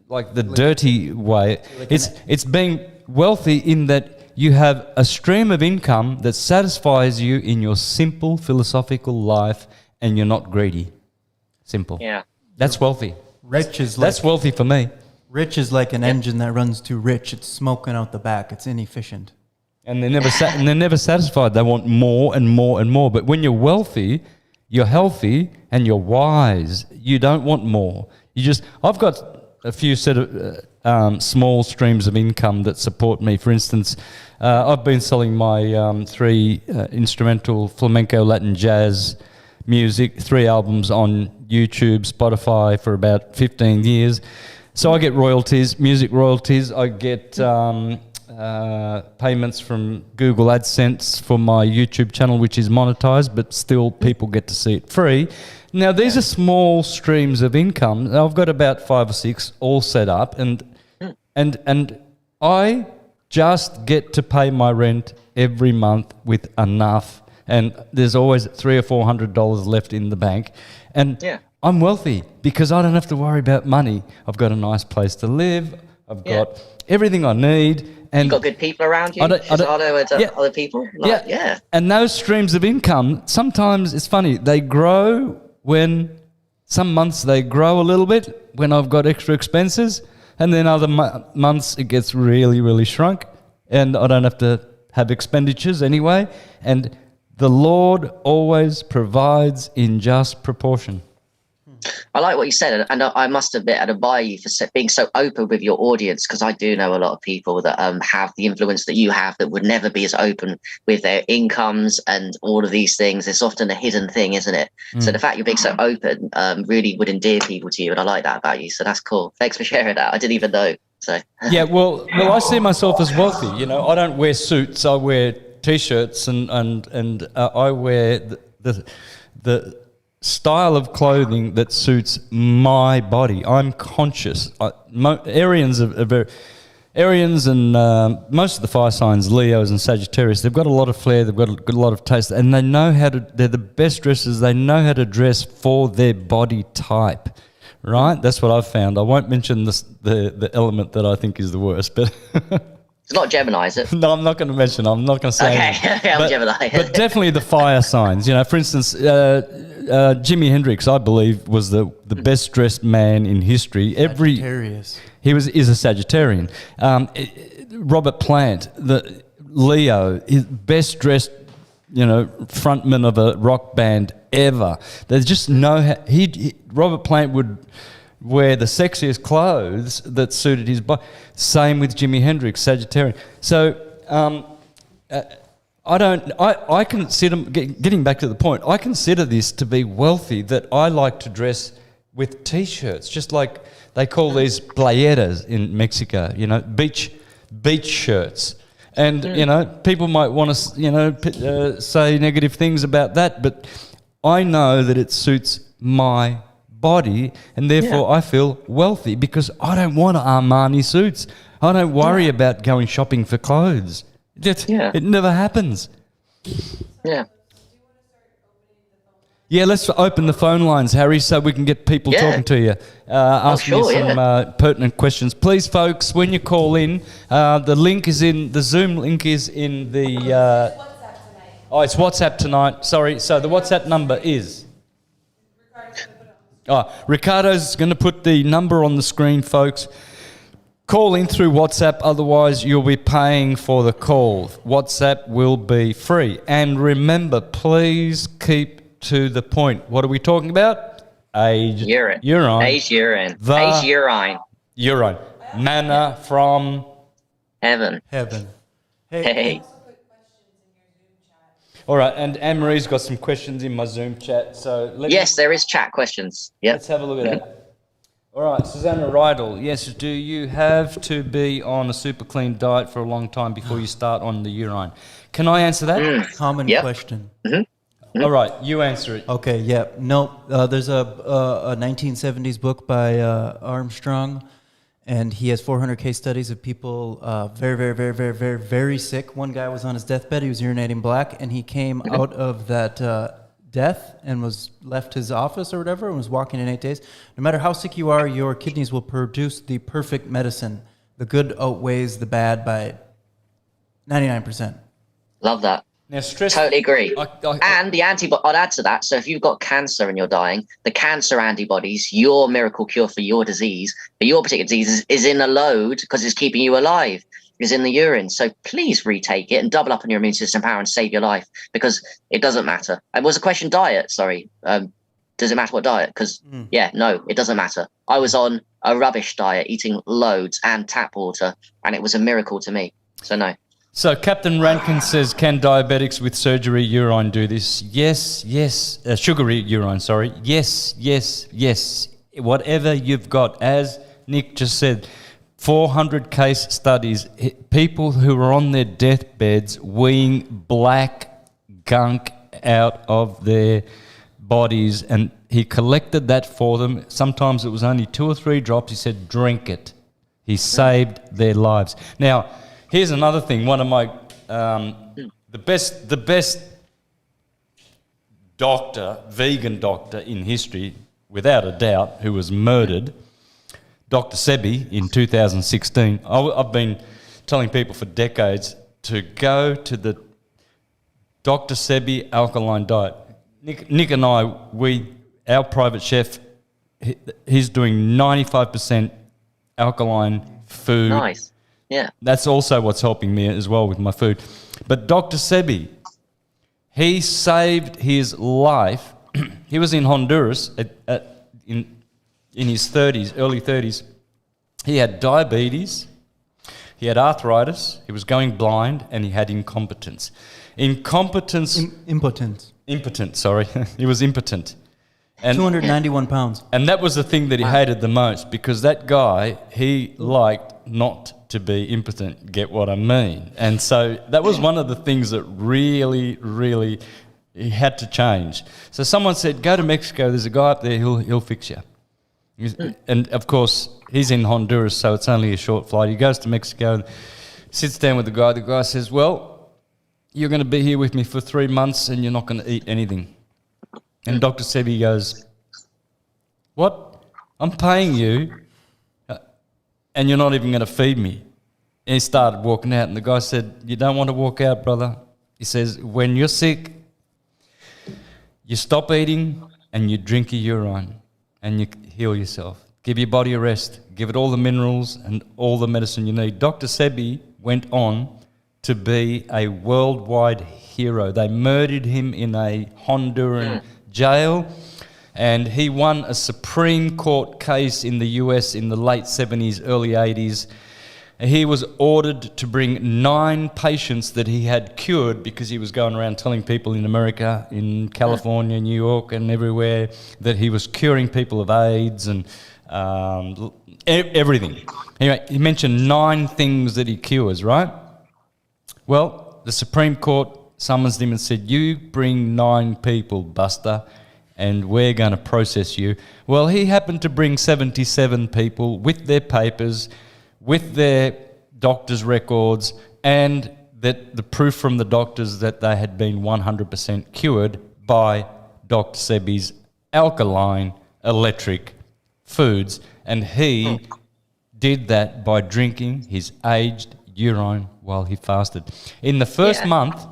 like the dirty way. It's being wealthy in that you have a stream of income that satisfies you in your simple philosophical life, and you're not greedy. Simple. Yeah. That's wealthy. That's wealthy for me. Rich is like an engine that runs too rich. It's smoking out the back. It's inefficient. And they're never satisfied. They want more and more and more. But when you're wealthy, you're healthy and you're wise. You don't want more. I've got a few set of small streams of income that support me. For instance, I've been selling my 3 instrumental flamenco Latin jazz music, 3 albums on YouTube, Spotify for about 15 years. So I get royalties, music royalties. I get payments from Google AdSense for my YouTube channel, which is monetized, but still people get to see it free. Now, these are small streams of income. I've got about 5 or 6 all set up, and I just get to pay my rent every month with enough, and there's always $300 or $400 left in the bank, and I'm wealthy because I don't have to worry about money. I've got a nice place to live. I've got everything I need. And you've got good people around you, other people. And those streams of income, sometimes it's funny, they grow when some months they grow a little bit when I've got extra expenses, and then other months it gets really, really shrunk and I don't have to have expenditures anyway. And the Lord always provides in just proportion. I like what you said, and I must admit, I admire you for being so open with your audience, because I do know a lot of people that have the influence that you have that would never be as open with their incomes and all of these things. It's often a hidden thing, isn't it? So the fact you're being so open really would endear people to you, and I like that about you. So that's cool. Thanks for sharing that. I didn't even know. So yeah, well, I see myself as wealthy. I don't wear suits. I wear T-shirts and I wear the style of clothing that suits my body. I'm conscious. Arians and most of the fire signs, Leos and Sagittarius, they've got a lot of flair, they've got a lot of taste, and they know they're the best dressers, they know how to dress for their body type, right? That's what I've found. I won't mention the element that I think is the worst, but It's not Gemini, is it? No, I'm not going to mention. I'm not going to say. Okay, I'm Gemini. But definitely the fire signs. You know, for instance, Jimi Hendrix, I believe, was the best dressed man in history. Sagittarius. Is a Sagittarian. Robert Plant, the Leo, is best dressed, frontman of a rock band ever. There's just Robert Plant would wear the sexiest clothes that suited his body. Same with Jimi Hendrix, Sagittarian. So I consider, getting back to the point, I consider this to be wealthy, that I like to dress with T-shirts, just like they call these playeras in Mexico, beach shirts. And, people might want to, say negative things about that, but I know that it suits my body, and therefore I feel wealthy because I don't want Armani suits. I don't worry about going shopping for clothes. It never happens. Yeah. Yeah, let's open the phone lines, Harry, so we can get people talking to you, asking you some pertinent questions. Please, folks, when you call in, the Zoom link is in the... it's WhatsApp tonight. Sorry, so the WhatsApp number is... Ricardo's going to put the number on the screen, folks. Call in through WhatsApp, otherwise you'll be paying for the call. WhatsApp will be free. And remember, please keep to the point. What are we talking about? Age. Urine. Age urine. Age urine. Urine. Manna from... Heaven. Hey. All right, and Anne-Marie's got some questions in my Zoom chat. So there is chat questions. Yeah. Let's have a look at that. All right, Susanna Rydell. Yes, do you have to be on a super clean diet for a long time before you start on the urine? Can I answer that? Common question. All right, you answer it. Okay, yeah. No, there's a 1970s book by Armstrong, and he has 400 case studies of people very, very, very, very, very, very sick. One guy was on his deathbed. He was urinating black, and he came out of that death and was left his office or whatever and was walking in 8 days. No matter how sick you are, your kidneys will produce the perfect medicine. The good outweighs the bad by 99%. Love that. Now, stress. Totally agree. And the antibody, I'd add to that. So if you've got cancer and you're dying, the cancer antibodies, your miracle cure for your disease, for your particular disease, is in a load because it's keeping you alive, is in the urine. So please retake it and double up on your immune system power and save your life, because it doesn't matter. And was the question diet? Sorry. Does it matter what diet? Because, no, it doesn't matter. I was on a rubbish diet, eating loads and tap water, and it was a miracle to me. So no. So Captain Rankin says, can diabetics with surgery urine do this? Yes. Sugary urine, sorry. Yes. Whatever you've got. As Nick just said, 400 case studies, people who are on their deathbeds weeing black gunk out of their bodies, and he collected that for them. Sometimes it was only 2 or 3 drops. He said, drink it. He saved their lives. Now, here's another thing. One of my the best doctor, vegan doctor in history, without a doubt, who was murdered, Dr. Sebi in 2016. I've been telling people for decades to go to the Dr. Sebi alkaline diet. Nick and I, our private chef, he's doing 95% alkaline food. Nice. Yeah. That's also what's helping me as well with my food. But Dr. Sebi, he saved his life. He was in Honduras in his 30s, early 30s. He had diabetes, he had arthritis, he was going blind, and he had incompetence. Impotent, sorry. He was impotent. And 291 pounds. And that was the thing that he hated the most, because that guy, he liked not to be impotent, get what I mean? And so that was one of the things that really, really he had to change. So someone said, go to Mexico, there's a guy up there, he'll fix you. And of course, he's in Honduras, so it's only a short flight. He goes to Mexico and sits down with the guy. The guy says, well, you're going to be here with me for 3 months and you're not going to eat anything. And Dr. Sebi goes, what? I'm paying you and you're not even going to feed me. And he started walking out, and the guy said, "You don't want to walk out, brother." He says, "When you're sick, you stop eating and you drink your urine and you heal yourself. Give your body a rest. Give it all the minerals and all the medicine you need." Dr. Sebi went on to be a worldwide hero. They murdered him in a Honduran jail, and he won a Supreme Court case in the US in the late 70s, early 80s. He was ordered to bring 9 patients that he had cured, because he was going around telling people in America, in California, New York and everywhere, that he was curing people of AIDS and everything. Anyway, he mentioned 9 things that he cures, right? Well, the Supreme Court summons him and said, "You bring 9 people, Buster, and we're going to process you." Well, he happened to bring 77 people with their papers, with their doctor's records, and that the proof from the doctors that they had been 100% cured by Dr. Sebi's alkaline electric foods. And he did that by drinking his aged urine while he fasted. In the first month,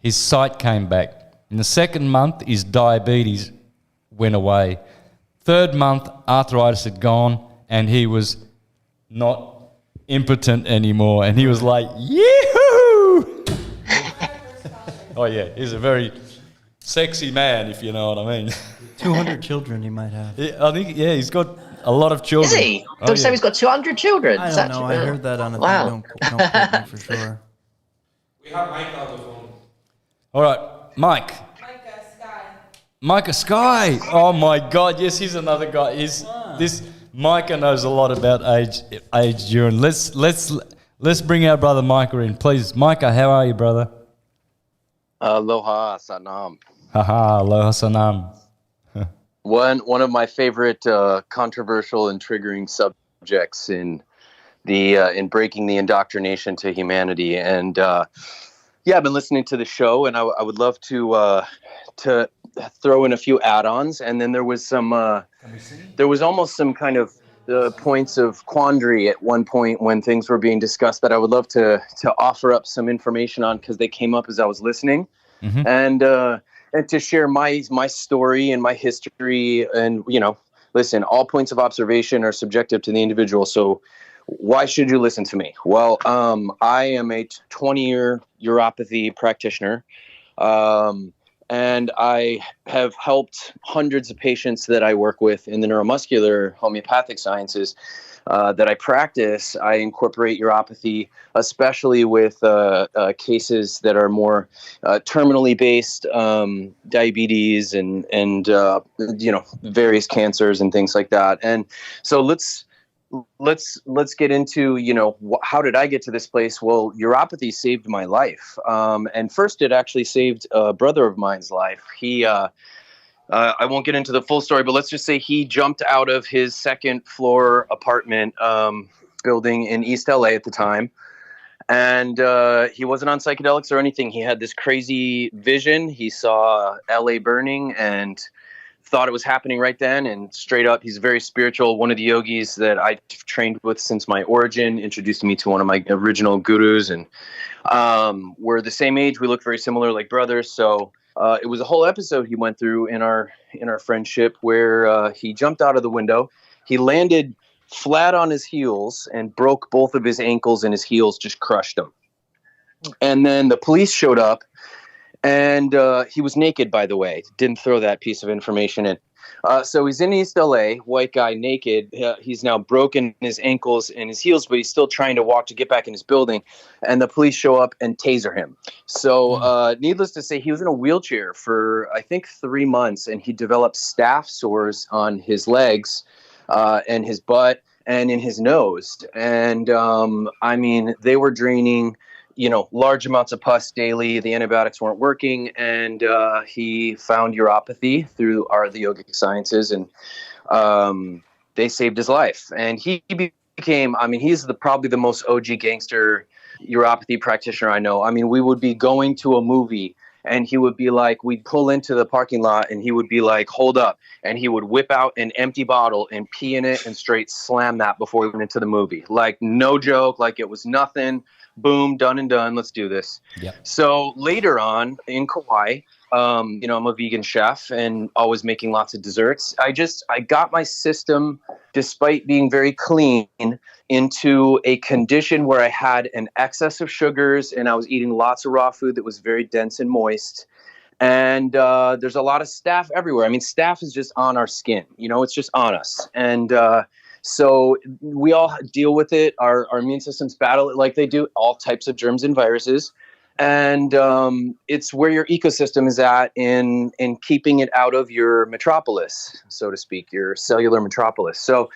his sight came back. In the second month, his diabetes went away. Third month, arthritis had gone, and he was not impotent anymore. And he was like, "Yee-hoo!" Oh yeah, he's a very sexy man, if you know what I mean. 200 children he might have. I think, he's got a lot of children. Is he? Dr. Sebi's got 200 children. I don't know. I heard that on a Wow. thing. Don't quote me for sure. We have Mike on the phone. All right, Mike. Micah Sky. Oh my God, yes, he's another guy. This Micah knows a lot about aged urine. Let's bring our brother Micah in, please. Micah, how are you, brother? Aloha, Sanam. Haha, aloha sanam. One of my favorite controversial and triggering subjects in breaking the indoctrination to humanity. And I've been listening to the show, and I would love to throw in a few add-ons. And then there was almost some kind of points of quandary at one point when things were being discussed that I would love to offer up some information on, because they came up as I was listening. Mm-hmm. And to share my story and my history. And, listen, all points of observation are subjective to the individual. So why should you listen to me? Well, I am a 20-year uropathy practitioner. And I have helped hundreds of patients that I work with in the neuromuscular homeopathic sciences that I practice. I incorporate uropathy, especially with cases that are more terminally based, diabetes and various cancers and things like that. And so let's get into, how did I get to this place? Well, uropathy saved my life. And first it actually saved a brother of mine's life. He, I won't get into the full story, but let's just say he jumped out of his second floor apartment building in East LA at the time. And he wasn't on psychedelics or anything. He had this crazy vision. He saw LA burning and thought it was happening right then, and straight up, he's very spiritual. One of the yogis that I've trained with since my origin introduced me to one of my original gurus, and we're the same age. We look very similar, like brothers. So it was a whole episode he went through in our friendship where he jumped out of the window. He landed flat on his heels and broke both of his ankles, and his heels just crushed him. And then the police showed up. And he was naked, by the way. Didn't throw that piece of information in. So he's in East LA, white guy, naked. He's now broken his ankles and his heels, but he's still trying to walk to get back in his building. And the police show up and taser him. So needless to say, he was in a wheelchair for, I think, 3 months. And he developed staph sores on his legs and his butt and in his nose. And they were draining large amounts of pus daily. The antibiotics weren't working, and he found uropathy through the yogic sciences, and they saved his life. And he became, he's probably the most OG gangster uropathy practitioner I know. We would be going to a movie, And he would be like, we'd pull into the parking lot and he would be like, hold up. And he would whip out an empty bottle and pee in it and straight slam that before we went into the movie. Like, no joke, like it was nothing. Boom, done and done. Let's do this. Yep. So later on in Kauai, I'm a vegan chef and always making lots of desserts. I got my system, despite being very clean, into a condition where I had an excess of sugars and I was eating lots of raw food that was very dense and moist. And there's a lot of staph everywhere. I mean, staph is just on our skin. It's just on us. And so we all deal with it. Our immune systems battle it like they do all types of germs and viruses. And it's where your ecosystem is at in keeping it out of your metropolis, so to speak, your cellular metropolis. So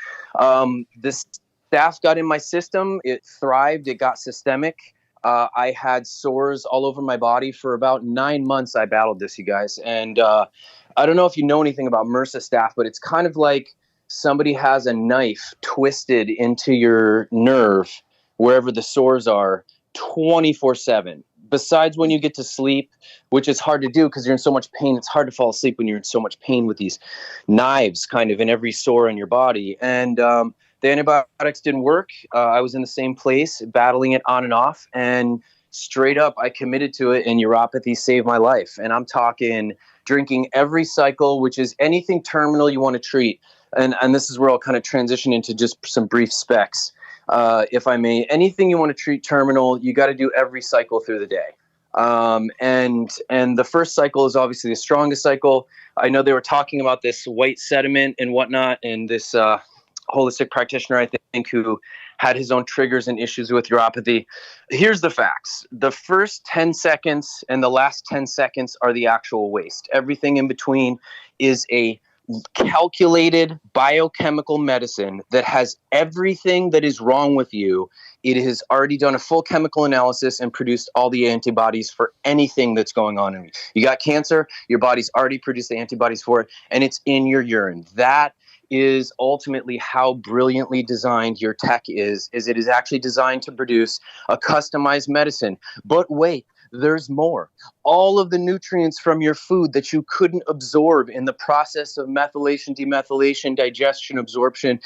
this staph got in my system. It thrived. It got systemic. I had sores all over my body for about 9 months. I battled this, you guys. And I don't know if you know anything about MRSA staph, but it's kind of like somebody has a knife twisted into your nerve wherever the sores are 24/7. Besides when you get to sleep, which is hard to do because you're in so much pain. It's hard to fall asleep when you're in so much pain with these knives kind of in every sore in your body. And the antibiotics didn't work. I was in the same place, battling it on and off. And straight up, I committed to it, and neuropathy saved my life. And I'm talking drinking every cycle, which is anything terminal you want to treat. And this is where I'll kind of transition into just some brief specs. If I may, anything you want to treat terminal, you got to do every cycle through the day. And the first cycle is obviously the strongest cycle. I know they were talking about this white sediment and whatnot, and this holistic practitioner, I think, who had his own triggers and issues with neuropathy. Here's the facts. The first 10 seconds and the last 10 seconds are the actual waste. Everything in between is a calculated biochemical medicine that has everything that is wrong with you. It has already done a full chemical analysis and produced all the antibodies for anything that's going on in you. You got cancer, your body's already produced the antibodies for it, and it's in your urine. That is ultimately how brilliantly designed your tech is it is actually designed to produce a customized medicine. But wait, there's more. All of the nutrients from your food that you couldn't absorb in the process of methylation, demethylation, digestion, absorption,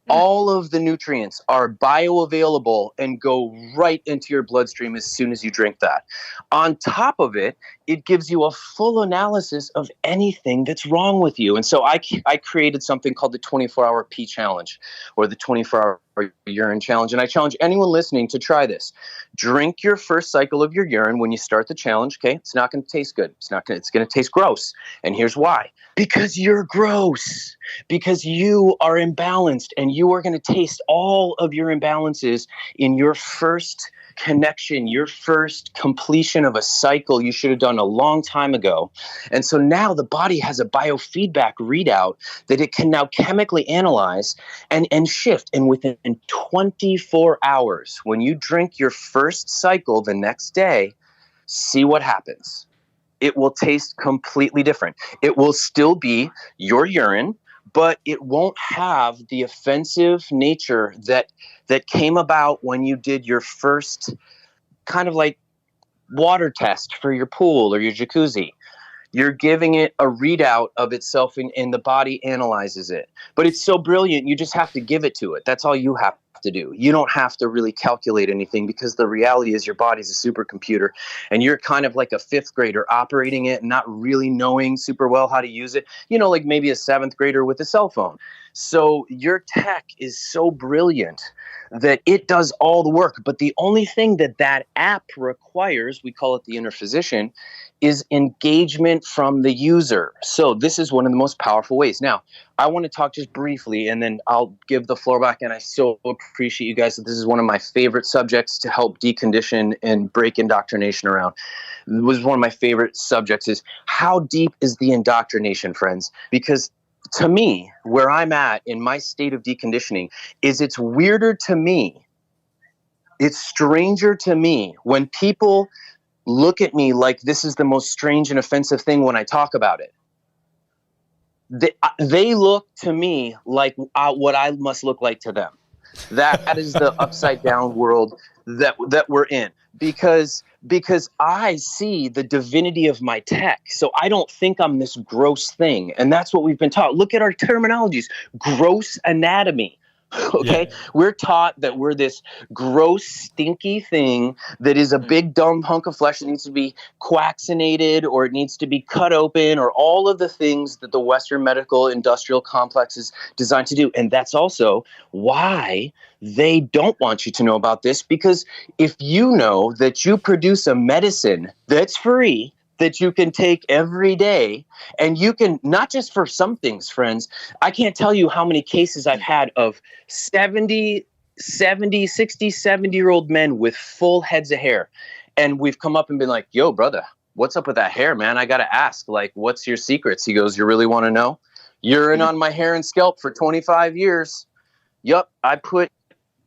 all of the nutrients are bioavailable and go right into your bloodstream as soon as you drink that. On top of it, it gives you a full analysis of anything that's wrong with you. And so I created something called the 24-hour pee challenge, or the 24-hour urine challenge. And I challenge anyone listening to try this. Drink your first cycle of your urine when you start the challenge. Okay, it's not going to taste good. It's going to taste gross. And here's why. Because you're gross. Because you are imbalanced, and you are going to taste all of your imbalances in your first connection, your first completion of a cycle you should have done a long time ago. And so now the body has a biofeedback readout that it can now chemically analyze and shift. And within 24 hours, when you drink your first cycle the next day, see what happens. It will taste completely different. It will still be your urine, but it won't have the offensive nature that came about when you did your first kind of like water test for your pool or your jacuzzi. You're giving it a readout of itself, and the body analyzes it. But it's so brilliant, you just have to give it to it. That's all you have to do. You don't have to really calculate anything, because the reality is your body's a supercomputer, and you're kind of like a fifth grader operating it and not really knowing super well how to use it, like maybe a seventh grader with a cell phone. So your tech is so brilliant that it does all the work. But the only thing that app requires, we call it the inner physician, is engagement from the user. So this is one of the most powerful ways. Now, I want to talk just briefly, and then I'll give the floor back. And I so appreciate you guys that this is one of my favorite subjects to help decondition and break indoctrination around. It was one of my favorite subjects is how deep is the indoctrination, friends? Because to me, where I'm at in my state of deconditioning is it's weirder to me. It's stranger to me when people look at me like this is the most strange and offensive thing when I talk about it. They look to me like what I must look like to them. That is the upside down world that we're in. because I see the divinity of my tech. So I don't think I'm this gross thing. And that's what we've been taught. Look at our terminologies. Gross anatomy. Okay. Yeah. We're taught that we're this gross, stinky thing that is a big, dumb hunk of flesh that needs to be coaxinated, or it needs to be cut open, or all of the things that the Western medical industrial complex is designed to do. And that's also why they don't want you to know about this, because if you know that you produce a medicine that's free, that you can take every day, and you can, not just for some things, friends, I can't tell you how many cases I've had of 60, 70-year-old men with full heads of hair. And we've come up and been like, yo, brother, what's up with that hair, man? I got to ask, like, what's your secrets? He goes, you really want to know? Urine on my hair and scalp for 25 years. Yup, I put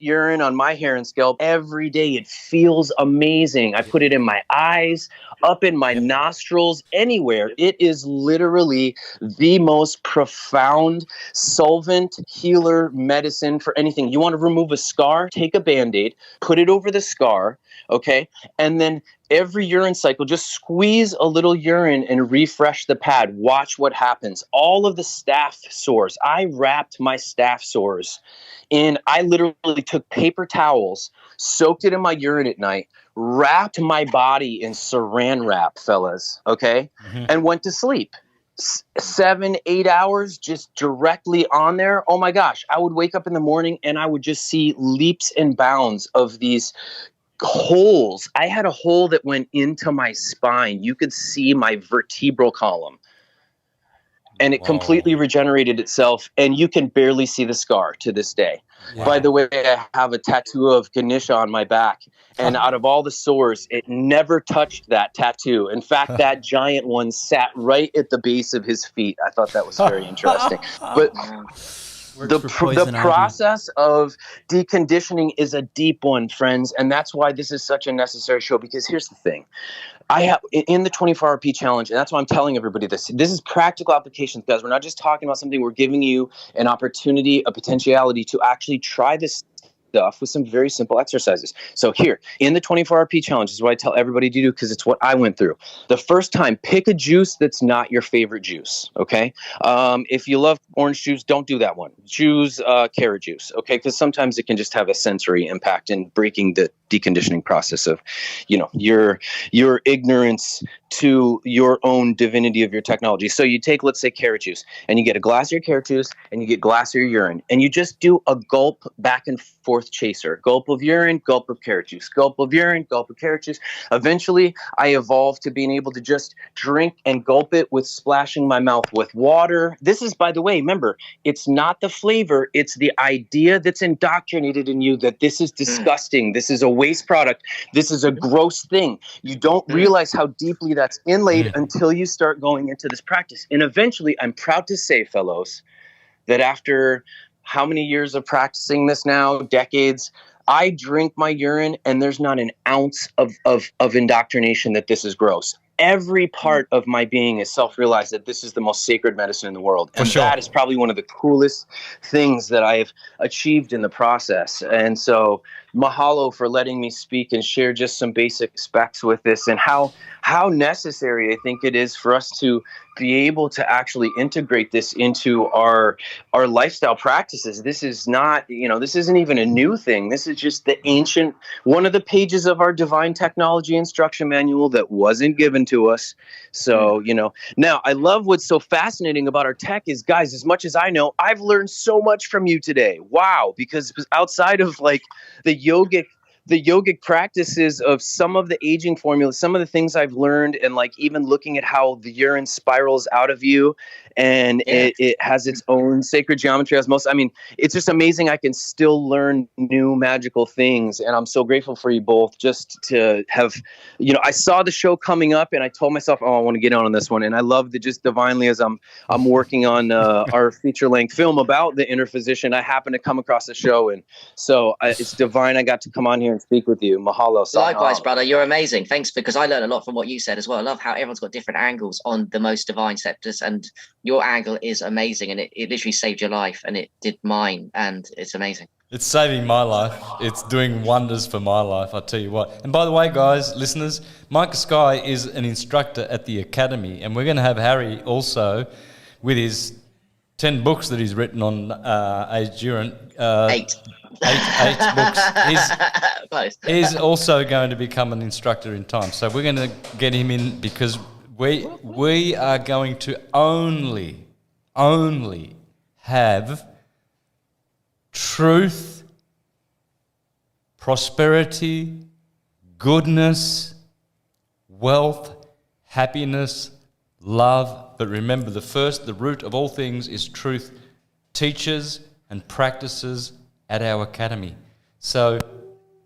urine on my hair and scalp every day. It feels amazing. I put it in my eyes, up in my nostrils, anywhere. It is literally the most profound solvent healer medicine for anything. You want to remove a scar? Take a Band-Aid, put it over the scar, okay? And then every urine cycle, just squeeze a little urine and refresh the pad. Watch what happens. All of the staph sores. I wrapped my staph sores in, I literally took paper towels, soaked it in my urine at night, wrapped my body in saran wrap, fellas, okay? And went to sleep. 7-8 hours just directly on there. Oh my gosh. I would wake up in the morning and I would just see leaps and bounds of these holes. I had a hole that went into my spine. You could see my vertebral column. And it completely regenerated itself, and you can barely see the scar to this day. Wow. By the way, I have a tattoo of Ganesha on my back, and out of all the sores, it never touched that tattoo. In fact, that giant one sat right at the base of his feet. I thought that was very interesting. But the process of deconditioning is a deep one, friends, and that's why this is such a necessary show, because here's the thing. I have in the 24-hour P challenge, and that's why I'm telling everybody this. This is practical applications, guys. We're not just talking about something. We're giving you an opportunity, a potentiality to actually try this stuff with some very simple exercises. So here, in the 24-hour P challenge, is what I tell everybody to do, because it's what I went through. The first time, pick a juice that's not your favorite juice, okay? If you love orange juice, don't do that one. Choose carrot juice, okay? Because sometimes it can just have a sensory impact in breaking the deconditioning process of, you know, your ignorance to your own divinity of your technology. So you take, let's say, carrot juice, and you get a glass of your carrot juice, and you get a glass of your urine, and you just do a gulp back and forth chaser. Gulp of urine, gulp of carrot juice, gulp of urine, gulp of carrot juice. Eventually, I evolved to being able to just drink and gulp it with splashing my mouth with water. This is, by the way, remember, it's not the flavor, it's the idea that's indoctrinated in you that this is disgusting, this is a waste product, this is a gross thing. You don't realize how deeply that's inlaid until you start going into this practice. And eventually, I'm proud to say, fellows, that after how many years of practicing this now, decades, I drink my urine and there's not an ounce of indoctrination that this is gross. Every part of my being is self-realized that this is the most sacred medicine in the world. And that is probably one of the coolest things that I've achieved in the process. And so mahalo for letting me speak and share just some basic specs with this, and how necessary I think it is for us to be able to actually integrate this into our lifestyle practices. This is not, this isn't even a new thing. This is just the ancient, one of the pages of our divine technology instruction manual that wasn't given to us. So, now I love what's so fascinating about our tech is, guys, as much as I know, I've learned so much from you today. Wow. Because outside of like the yogic practices of some of the aging formulas, some of the things I've learned, and like even looking at how the urine spirals out of you, and it has its own sacred geometry osmosis. I mean, it's just amazing. I can still learn new magical things, and I'm so grateful for you both just to have, I saw the show coming up and I told myself, oh, I want to get on this one. And I love that just divinely as I'm working on our feature length film about the inner physician, I happened to come across the show. And so it's divine. I got to come on here and speak with you. Mahalo. Likewise, brother. You're amazing. Thanks, because I learned a lot from what you said as well. I love how everyone's got different angles on the most divine scepters, and your angle is amazing, and it literally saved your life, and it did mine, and it's amazing. It's saving my life. It's doing wonders for my life, I tell you what. And by the way, guys, listeners, Micah Sky is an instructor at the Academy, and we're going to have Harry also with his 10 books that he's written on aged urine. 8. Eight books. Close. He's also going to become an instructor in time. So we're going to get him in because we are going to only have truth, prosperity, goodness, wealth, happiness, love. But remember, the root of all things is truth, teachers and practices at our academy. So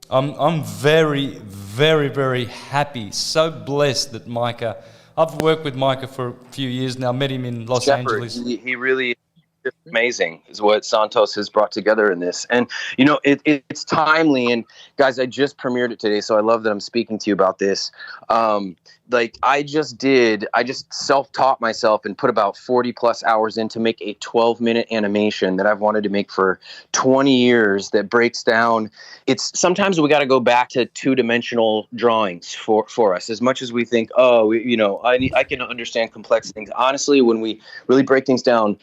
I'm very, very, very happy, so blessed that Micah, I've worked with Micah for a few years now, met him in Los Angeles. He really is amazing is what Santos has brought together in this. And, you know, it's timely. And guys, I just premiered it today, so I love that I'm speaking to you about this. I just self-taught myself and put about 40 plus hours in to make a 12-minute animation that I've wanted to make for 20 years that breaks down. Sometimes we got to go back to two-dimensional drawings for us, as much as we think, I can understand complex things. Honestly, when we really break things down,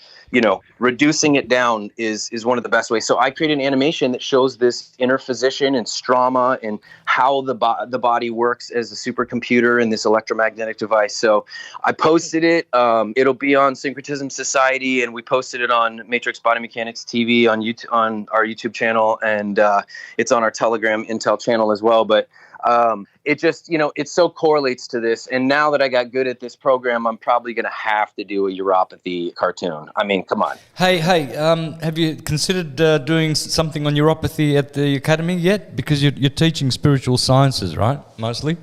reducing it down is one of the best ways. So I created an animation that shows this inner physician and stroma and how the body works as a supercomputer and this electromagnetic device. So I posted it. It'll be on Syncretism Society, and we posted it on Matrix Body Mechanics TV on YouTube, on our YouTube channel, and it's on our Telegram Intel channel as well. But it just, it so correlates to this. And now that I got good at this program, I'm probably going to have to do a uropathy cartoon. I mean, come on. Hey, have you considered doing something on uropathy at the academy yet? Because you're teaching spiritual sciences, right? Mostly.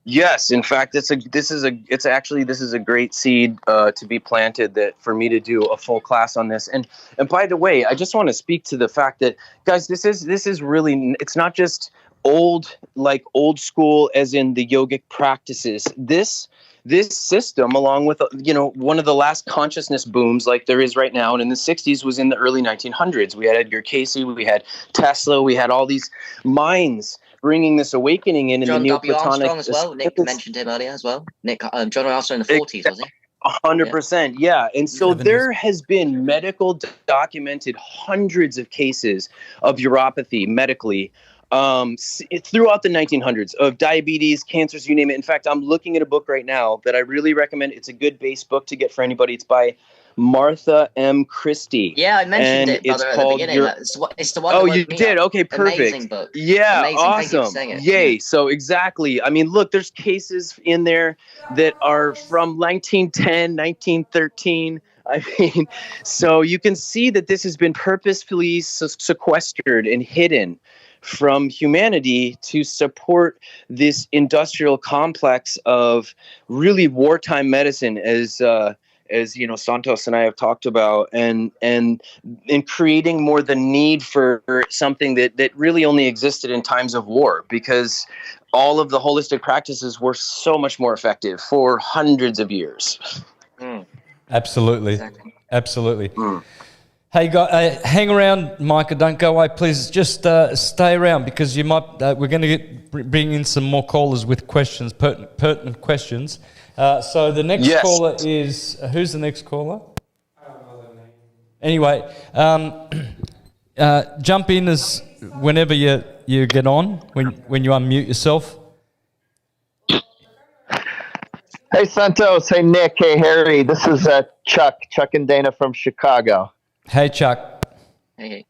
Yes, in fact, this is a great seed to be planted, that for me to do a full class on this. And by the way, I just want to speak to the fact that, guys, this is really, it's not just old school as in the yogic practices. This system, along with one of the last consciousness booms like there is right now, and in the 60s was in the early 1900s. We had Edgar Cayce, we had Tesla, we had all these minds bringing this awakening in John the W. Neoplatonic. Armstrong as well. Nick mentioned him earlier as well. John Armstrong in the 40s, was he? 100%, yeah. And so there has been documented hundreds of cases of uropathy medically throughout the 1900s, of diabetes, cancers, you name it. In fact, I'm looking at a book right now that I really recommend. It's a good base book to get for anybody. It's by Martha M. Christie. Yeah, I mentioned it, brother, at the beginning. It's the one. Oh, you did? Okay, perfect. Amazing book. Yeah, amazing. Awesome. Yay. So exactly. I mean, look, there's cases in there that are from 1910, 1913. I mean, so you can see that this has been purposefully sequestered and hidden from humanity to support this industrial complex of really wartime medicine, as Santos and I have talked about, and in creating more the need for something that really only existed in times of war, because all of the holistic practices were so much more effective for hundreds of years. Absolutely. Exactly. Absolutely. Hey, guys, hang around, Micah. Don't go away, please. Just stay around, because you might. We're going to bring in some more callers with questions, pertinent questions. So the next caller is who's the next caller? I don't know their name. Anyway, jump in as whenever you get on, when you unmute yourself. Hey Santos, hey Nick, hey Harry. This is Chuck and Dana from Chicago. Hey, Chuck. Hey.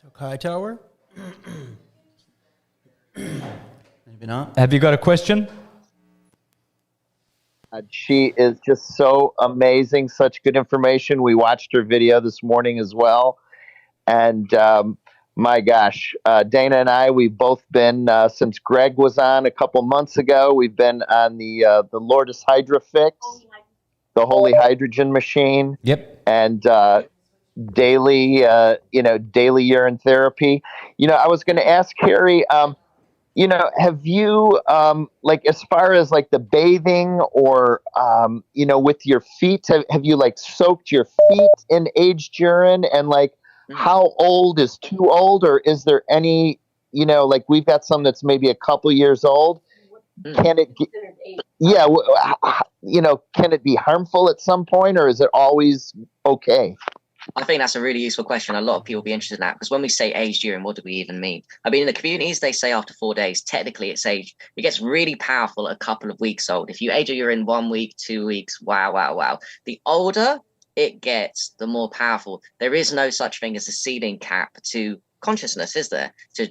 Chuck Hightower? Maybe not. Have you got a question? She is just so amazing, such good information. We watched her video this morning as well. And my gosh, Dana and I, we've both been, since Greg was on a couple months ago, we've been on the Lourdes Hydra Fix, the Holy Hydrogen Machine. Yep. And daily urine therapy. I was going to ask Harry, have you, as far as the bathing or, with your feet, have you soaked your feet in aged urine? And how old is too old, or is there any, like we've got some that's maybe a couple years old. Can it get, can it be harmful at some point, or is it always okay? I think that's a really useful question. A lot of people will be interested in that, because when we say aged urine, what do we even mean? I mean, in the communities, they say after 4 days. Technically, it's aged. It gets really powerful a couple of weeks old. If you age your urine 1 week, 2 weeks, wow. The older it gets, the more powerful. There is no such thing as a ceiling cap to consciousness, is there? To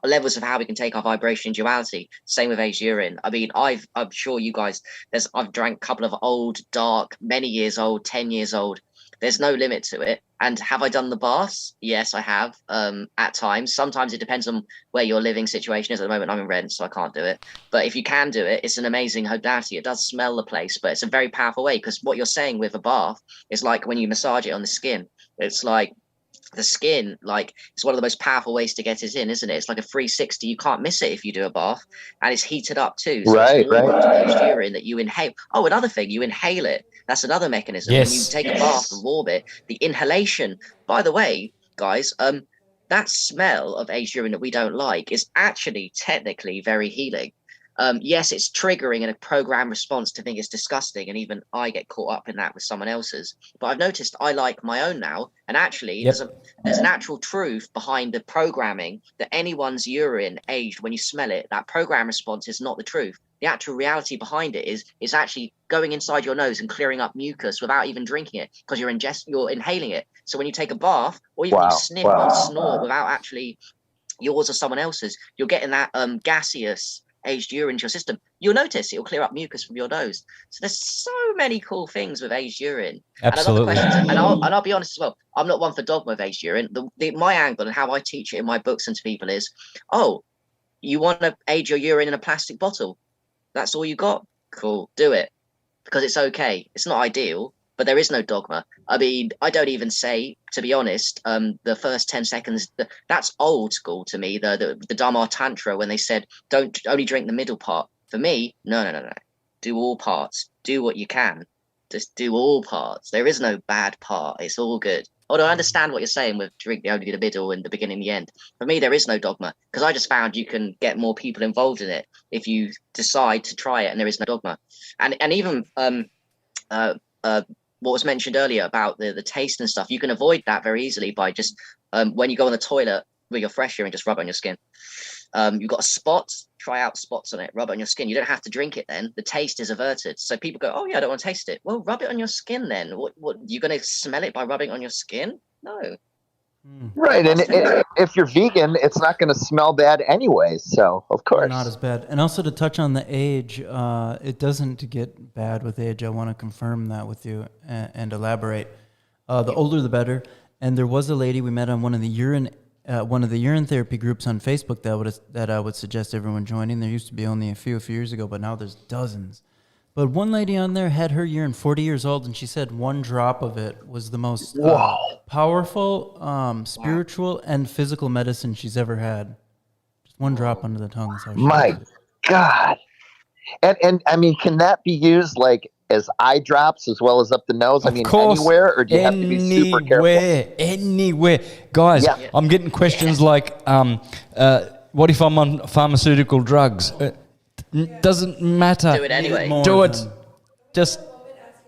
levels of how we can take our vibration duality. Same with aged urine. I mean, I'm sure you guys, I've drank a couple of old, dark, many years old, 10 years old. There's no limit to it. And have I done the baths? Yes, I have. At times. Sometimes it depends on where your living situation is. At the moment, I'm in rent, so I can't do it. But if you can do it, it's an amazing modality. It does smell the place, but it's a very powerful way, because what you're saying with a bath is like when you massage it on the skin. It's like the skin, like, it's one of the most powerful ways to get it in, isn't it? It's like a 360. You can't miss it if you do a bath, and it's heated up too. So right. Aged urine that you inhale. Oh, another thing, you inhale it. That's another mechanism. Yes. When you take a bath and warm it, the inhalation. By the way, guys, that smell of aged urine that we don't like is actually technically very healing. Yes, it's triggering in a program response to think it's disgusting, and even I get caught up in that with someone else's. But I've noticed I like my own now, and actually there's an actual truth behind the programming that anyone's urine aged when you smell it, that program response is not the truth. The actual reality behind it is actually going inside your nose and clearing up mucus without even drinking it, because you're inhaling it. So when you take a bath, or even you sniff or snort without actually yours or someone else's, you're getting that gaseous aged urine into your system. You'll notice it'll clear up mucus from your nose. So there's so many cool things with aged urine. Absolutely. And another question, and I'll be honest as well, I'm not one for dogma of aged urine. My angle and how I teach it in my books and to people is, oh, you want to age your urine in a plastic bottle? That's all you got? Cool, do it. Because it's okay. It's not ideal, but there is no dogma. I mean, I don't even say, to be honest, the first 10 seconds, that's old school to me, the Dharma Tantra, when they said, don't only drink the middle part. For me, no. Do all parts. Do what you can. Just do all parts. There is no bad part. It's all good. Although I understand what you're saying with drink only the middle and the beginning, the end. For me, there is no dogma, because I just found you can get more people involved in it if you decide to try it, and there is no dogma. And even what was mentioned earlier about the taste and stuff, you can avoid that very easily by just when you go on the toilet with your fresh urine, just rub it on your skin. You've got a spot, try out spots on it, rub it on your skin. You don't have to drink it then. The taste is averted. So people go, oh yeah, I don't want to taste it. Well, rub it on your skin then. What you're going to smell it by rubbing it on your skin? No. Right, and if you're vegan, it's not going to smell bad anyway, so of course. Not as bad. And also to touch on the age, it doesn't get bad with age. I want to confirm that with you and elaborate. The older the better. And there was a lady we met on one of the urine therapy groups on Facebook that I would suggest everyone joining. There used to be only a few years ago, but now there's dozens. But one lady on there had her urine 40 years old, and she said one drop of it was the most powerful, spiritual, and physical medicine she's ever had. Just one drop under the tongue. Is how she My God. And I mean, can that be used like as eye drops as well as up the nose? I mean, anywhere, or do you have to be super careful? Anywhere. Guys, I'm getting questions like, what if I'm on pharmaceutical drugs? Doesn't matter. Do it anyway. Do it. Just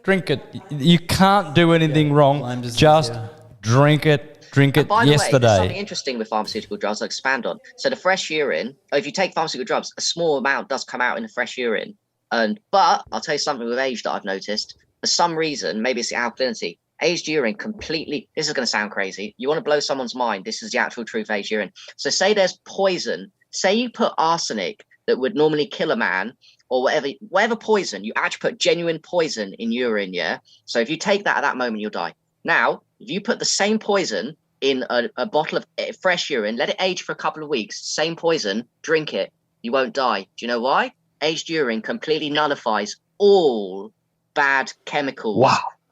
drink it. You can't do anything wrong. Just drink it. Drink it by the way, yesterday. there's something interesting with pharmaceutical drugs I'll expand on. So the fresh urine, if you take pharmaceutical drugs, a small amount does come out in the fresh urine. But I'll tell you something with age that I've noticed. For some reason, maybe it's the alkalinity, aged urine completely, this is going to sound crazy. You want to blow someone's mind. This is the actual truth of aged urine. So say there's poison. Say you put arsenic that would normally kill a man, or whatever poison, you actually put genuine poison in urine, yeah? So if you take that at that moment, you'll die. Now, if you put the same poison in a bottle of fresh urine, let it age for a couple of weeks, same poison, drink it, you won't die. Do you know why? Aged urine completely nullifies all bad chemicals,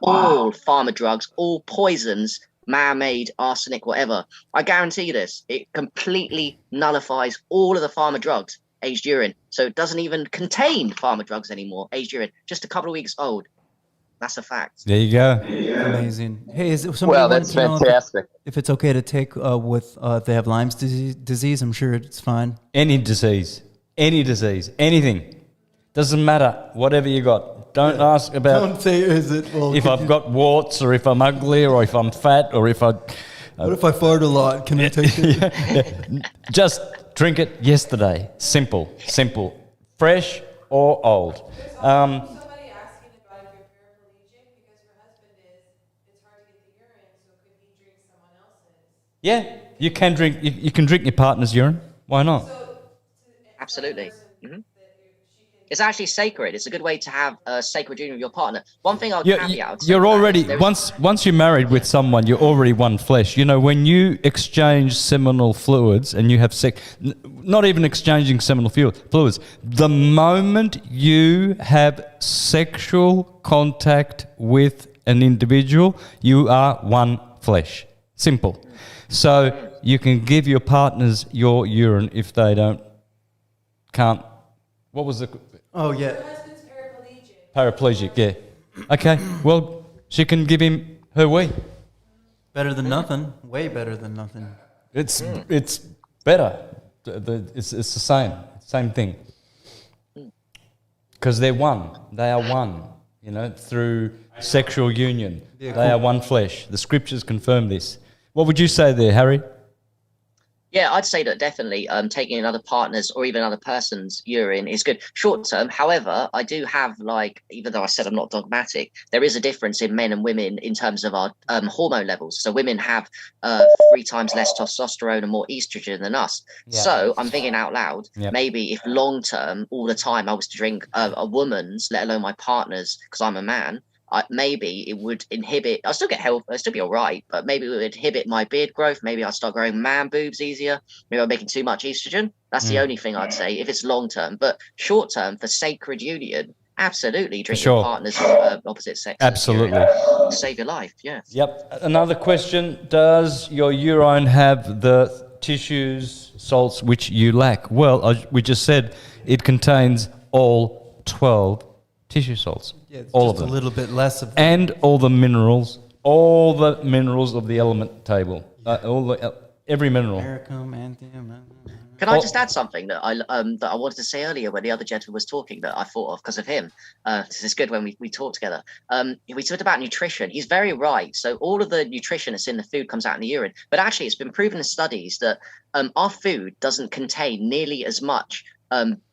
all pharma drugs, all poisons, man-made, arsenic, whatever. I guarantee you this. It completely nullifies all of the pharma drugs. Aged urine, so it doesn't even contain pharma drugs anymore. Aged urine, just a couple of weeks old. That's a fact. There you go. Amazing. Hey, is it somebody Well, wanted that's to know fantastic. if it's okay to take if they have Lyme's disease? I'm sure it's fine. Any disease, anything. Doesn't matter, whatever you got. Don't ask about Don't say, is it? Well, if I've got warts or if I'm ugly or if I'm fat or if I... what if I fart a lot? Can I take it? Yeah. Just drink it yesterday. Simple. Fresh or old. Somebody asking about if you're paraplegic because her husband is, it's hard to get the urine, so could he drink someone else's? Yeah, you can drink. You can drink your partner's urine. Why not? Absolutely. It's actually sacred. It's a good way to have a sacred union with your partner. One thing I'll caveat. You're already once you're married with someone, you're already one flesh. You know, when you exchange seminal fluids and you have sex, not even exchanging seminal fluids. The moment you have sexual contact with an individual, you are one flesh. Simple. So you can give your partners your urine if they can't. What was the? Oh, yeah. Her husband's paraplegic. Paraplegic, yeah. Okay, well, she can give him her wee. Better than nothing. Way better than nothing. It's better. It's the same thing. Because they're one. They are one. You know, through sexual union, they are one flesh. The scriptures confirm this. What would you say there, Harry? Yeah, I'd say that definitely taking another partner's or even another person's urine is good. Short term, however, I do have, like, even though I said I'm not dogmatic, there is a difference in men and women in terms of our hormone levels. So women have 3 times less testosterone and more estrogen than us. Yeah. So I'm thinking out loud, maybe if long term, all the time I was to drink a woman's, let alone my partner's, because I'm a man, maybe it would inhibit. I'll still get health. I'll still be all right, but maybe it would inhibit my beard growth. Maybe I'll start growing man boobs easier. Maybe I'm making too much estrogen. That's the only thing I'd say if it's long term. But short term, for sacred union, absolutely drink your partner's opposite sex. Absolutely. Save your life. Yeah. Yep. Another question: does your urine have the tissues, salts which you lack? Well, we just said it contains all 12 tissue salts. Yeah, it's all just of them. a little bit less of and all the minerals of the element table, every mineral. Can I just add something that I wanted to say earlier when the other gentleman was talking that I thought of because of him? This is good when we talk together. We talked about nutrition. He's very right. So all of the nutrition that's in the food comes out in the urine, but actually it's been proven in studies that our food doesn't contain nearly as much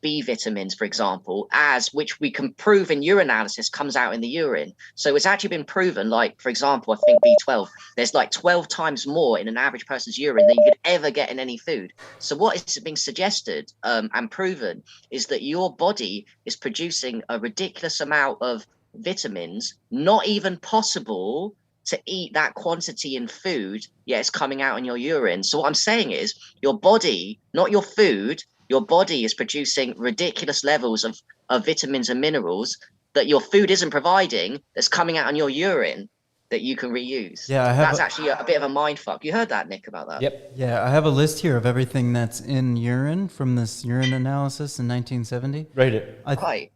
B vitamins, for example, which we can prove in urinalysis comes out in the urine. So it's actually been proven, like, for example, I think B12, there's like 12 times more in an average person's urine than you could ever get in any food. So what is being suggested and proven is that your body is producing a ridiculous amount of vitamins, not even possible to eat that quantity in food, yet it's coming out in your urine. So what I'm saying is your body, not your food, your body is producing ridiculous levels of vitamins and minerals that your food isn't providing, that's coming out in your urine that you can reuse. Yeah, that's actually a bit of a mind fuck. You heard that, Nick, about that? Yep. Yeah, I have a list here of everything that's in urine from this urine analysis in 1970. Read it.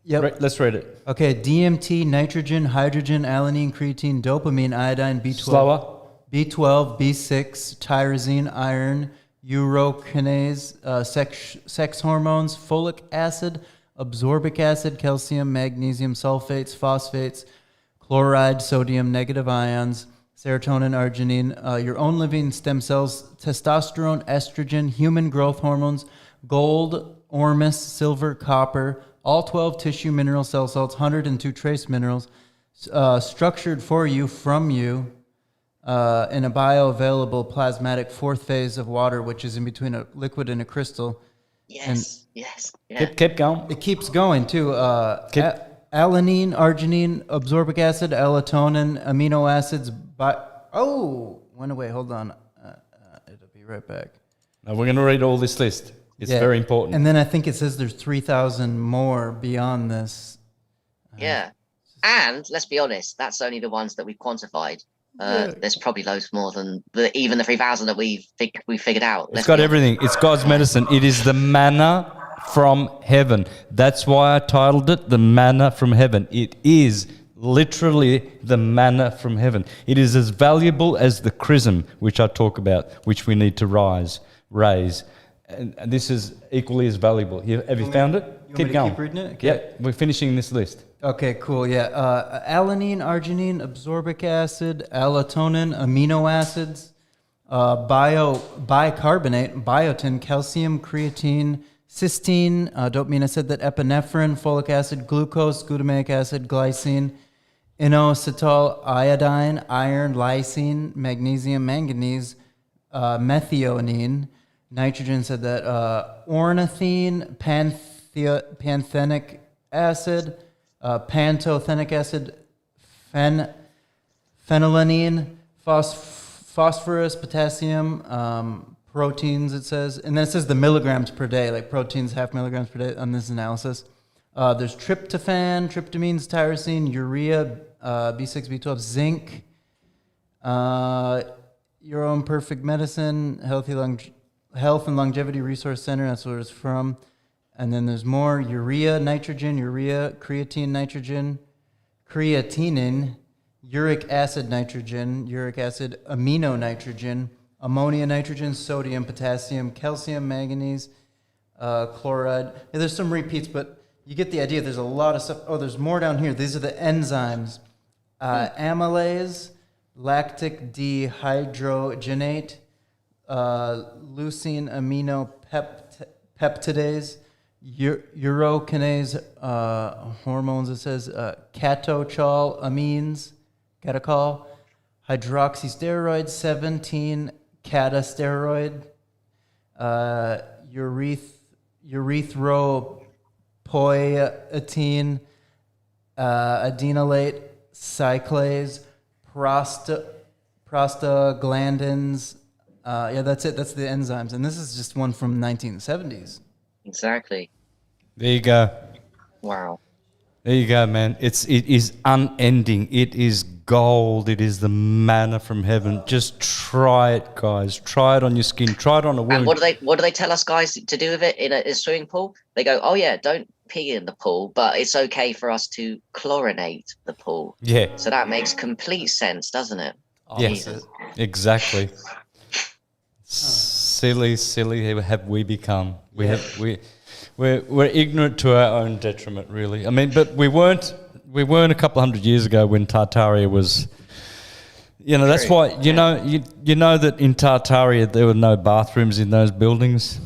Yep. Let's read it. Okay, DMT, nitrogen, hydrogen, alanine, creatine, dopamine, iodine, B12, Slower. B12, B6, tyrosine, iron, urokinase, sex hormones, folic acid, absorbic acid, calcium, magnesium, sulfates, phosphates, chloride, sodium, negative ions, serotonin, arginine, your own living stem cells, testosterone, estrogen, human growth hormones, gold, ormus, silver, copper, all 12 tissue mineral cell salts, 102 trace minerals, structured for you, from you, in a bioavailable plasmatic fourth phase of water, which is in between a liquid and a crystal. Yes, yes. Yeah. Keep going. It keeps going, too. Alanine, arginine, absorbic acid, allotonin, amino acids. Went away. Hold on. It'll be right back. Now we're going to read all this list. It's very important. And then I think it says there's 3,000 more beyond this. Yeah. And let's be honest, that's only the ones that we've quantified. There's probably loads more than even the 3,000 that we figured out. It's got everything. It's God's medicine. It is the manna from heaven. That's why I titled it The Manna from Heaven. It is literally the manna from heaven. It is as valuable as the chrism, which I talk about, which we need to raise. And this is equally as valuable. Have you found it? Keep going. Keep reading it? Okay. Yeah, we're finishing this list. Okay, cool. Yeah, alanine, arginine, absorbic acid, allotonin, amino acids, bicarbonate, biotin, calcium, creatine, cysteine, dopamine. I said that, epinephrine, folic acid, glucose, glutamic acid, glycine, inositol, iodine, iron, lysine, magnesium, manganese, methionine, nitrogen. Said that, ornithine, pantothenic acid, pantothenic acid, phenylalanine, phosphorus, potassium, proteins, it says. And then it says the milligrams per day, like proteins, 0.5 milligrams per day on this analysis. There's tryptophan, tryptamines, tyrosine, urea, B6, B12, zinc, Your Own Perfect Medicine, Health and Longevity Resource Center, that's where it's from. And then there's more: urea, nitrogen, urea, creatine, nitrogen, creatinine, uric acid, nitrogen, uric acid, amino nitrogen, ammonia nitrogen, sodium, potassium, calcium, manganese, chloride. Yeah, there's some repeats, but you get the idea. There's a lot of stuff. Oh, there's more down here. These are the enzymes. Amylase, lactic dehydrogenate, leucine amino peptidase, urokinase hormones, it says, catechol amines, catechol, hydroxysteroid, 17 catasteroid, erythropoietin, adenylate cyclase, prostaglandins. Yeah, that's it. That's the enzymes. And this is just one from 1970s. Exactly. There you go. Wow. There you go, man. It is unending. It is gold. It is the manna from heaven. Just try it, guys. Try it on your skin. Try it on a wound. And what do they tell us guys to do with it in a swimming pool? They go, oh yeah, don't pee in the pool, but it's okay for us to chlorinate the pool. Yeah. So that makes complete sense, doesn't it? Yes, exactly. Silly have we become. We're ignorant to our own detriment, really. I mean, but we weren't a couple hundred years ago when Tartaria was. That's why you know that in Tartaria there were no bathrooms in those buildings.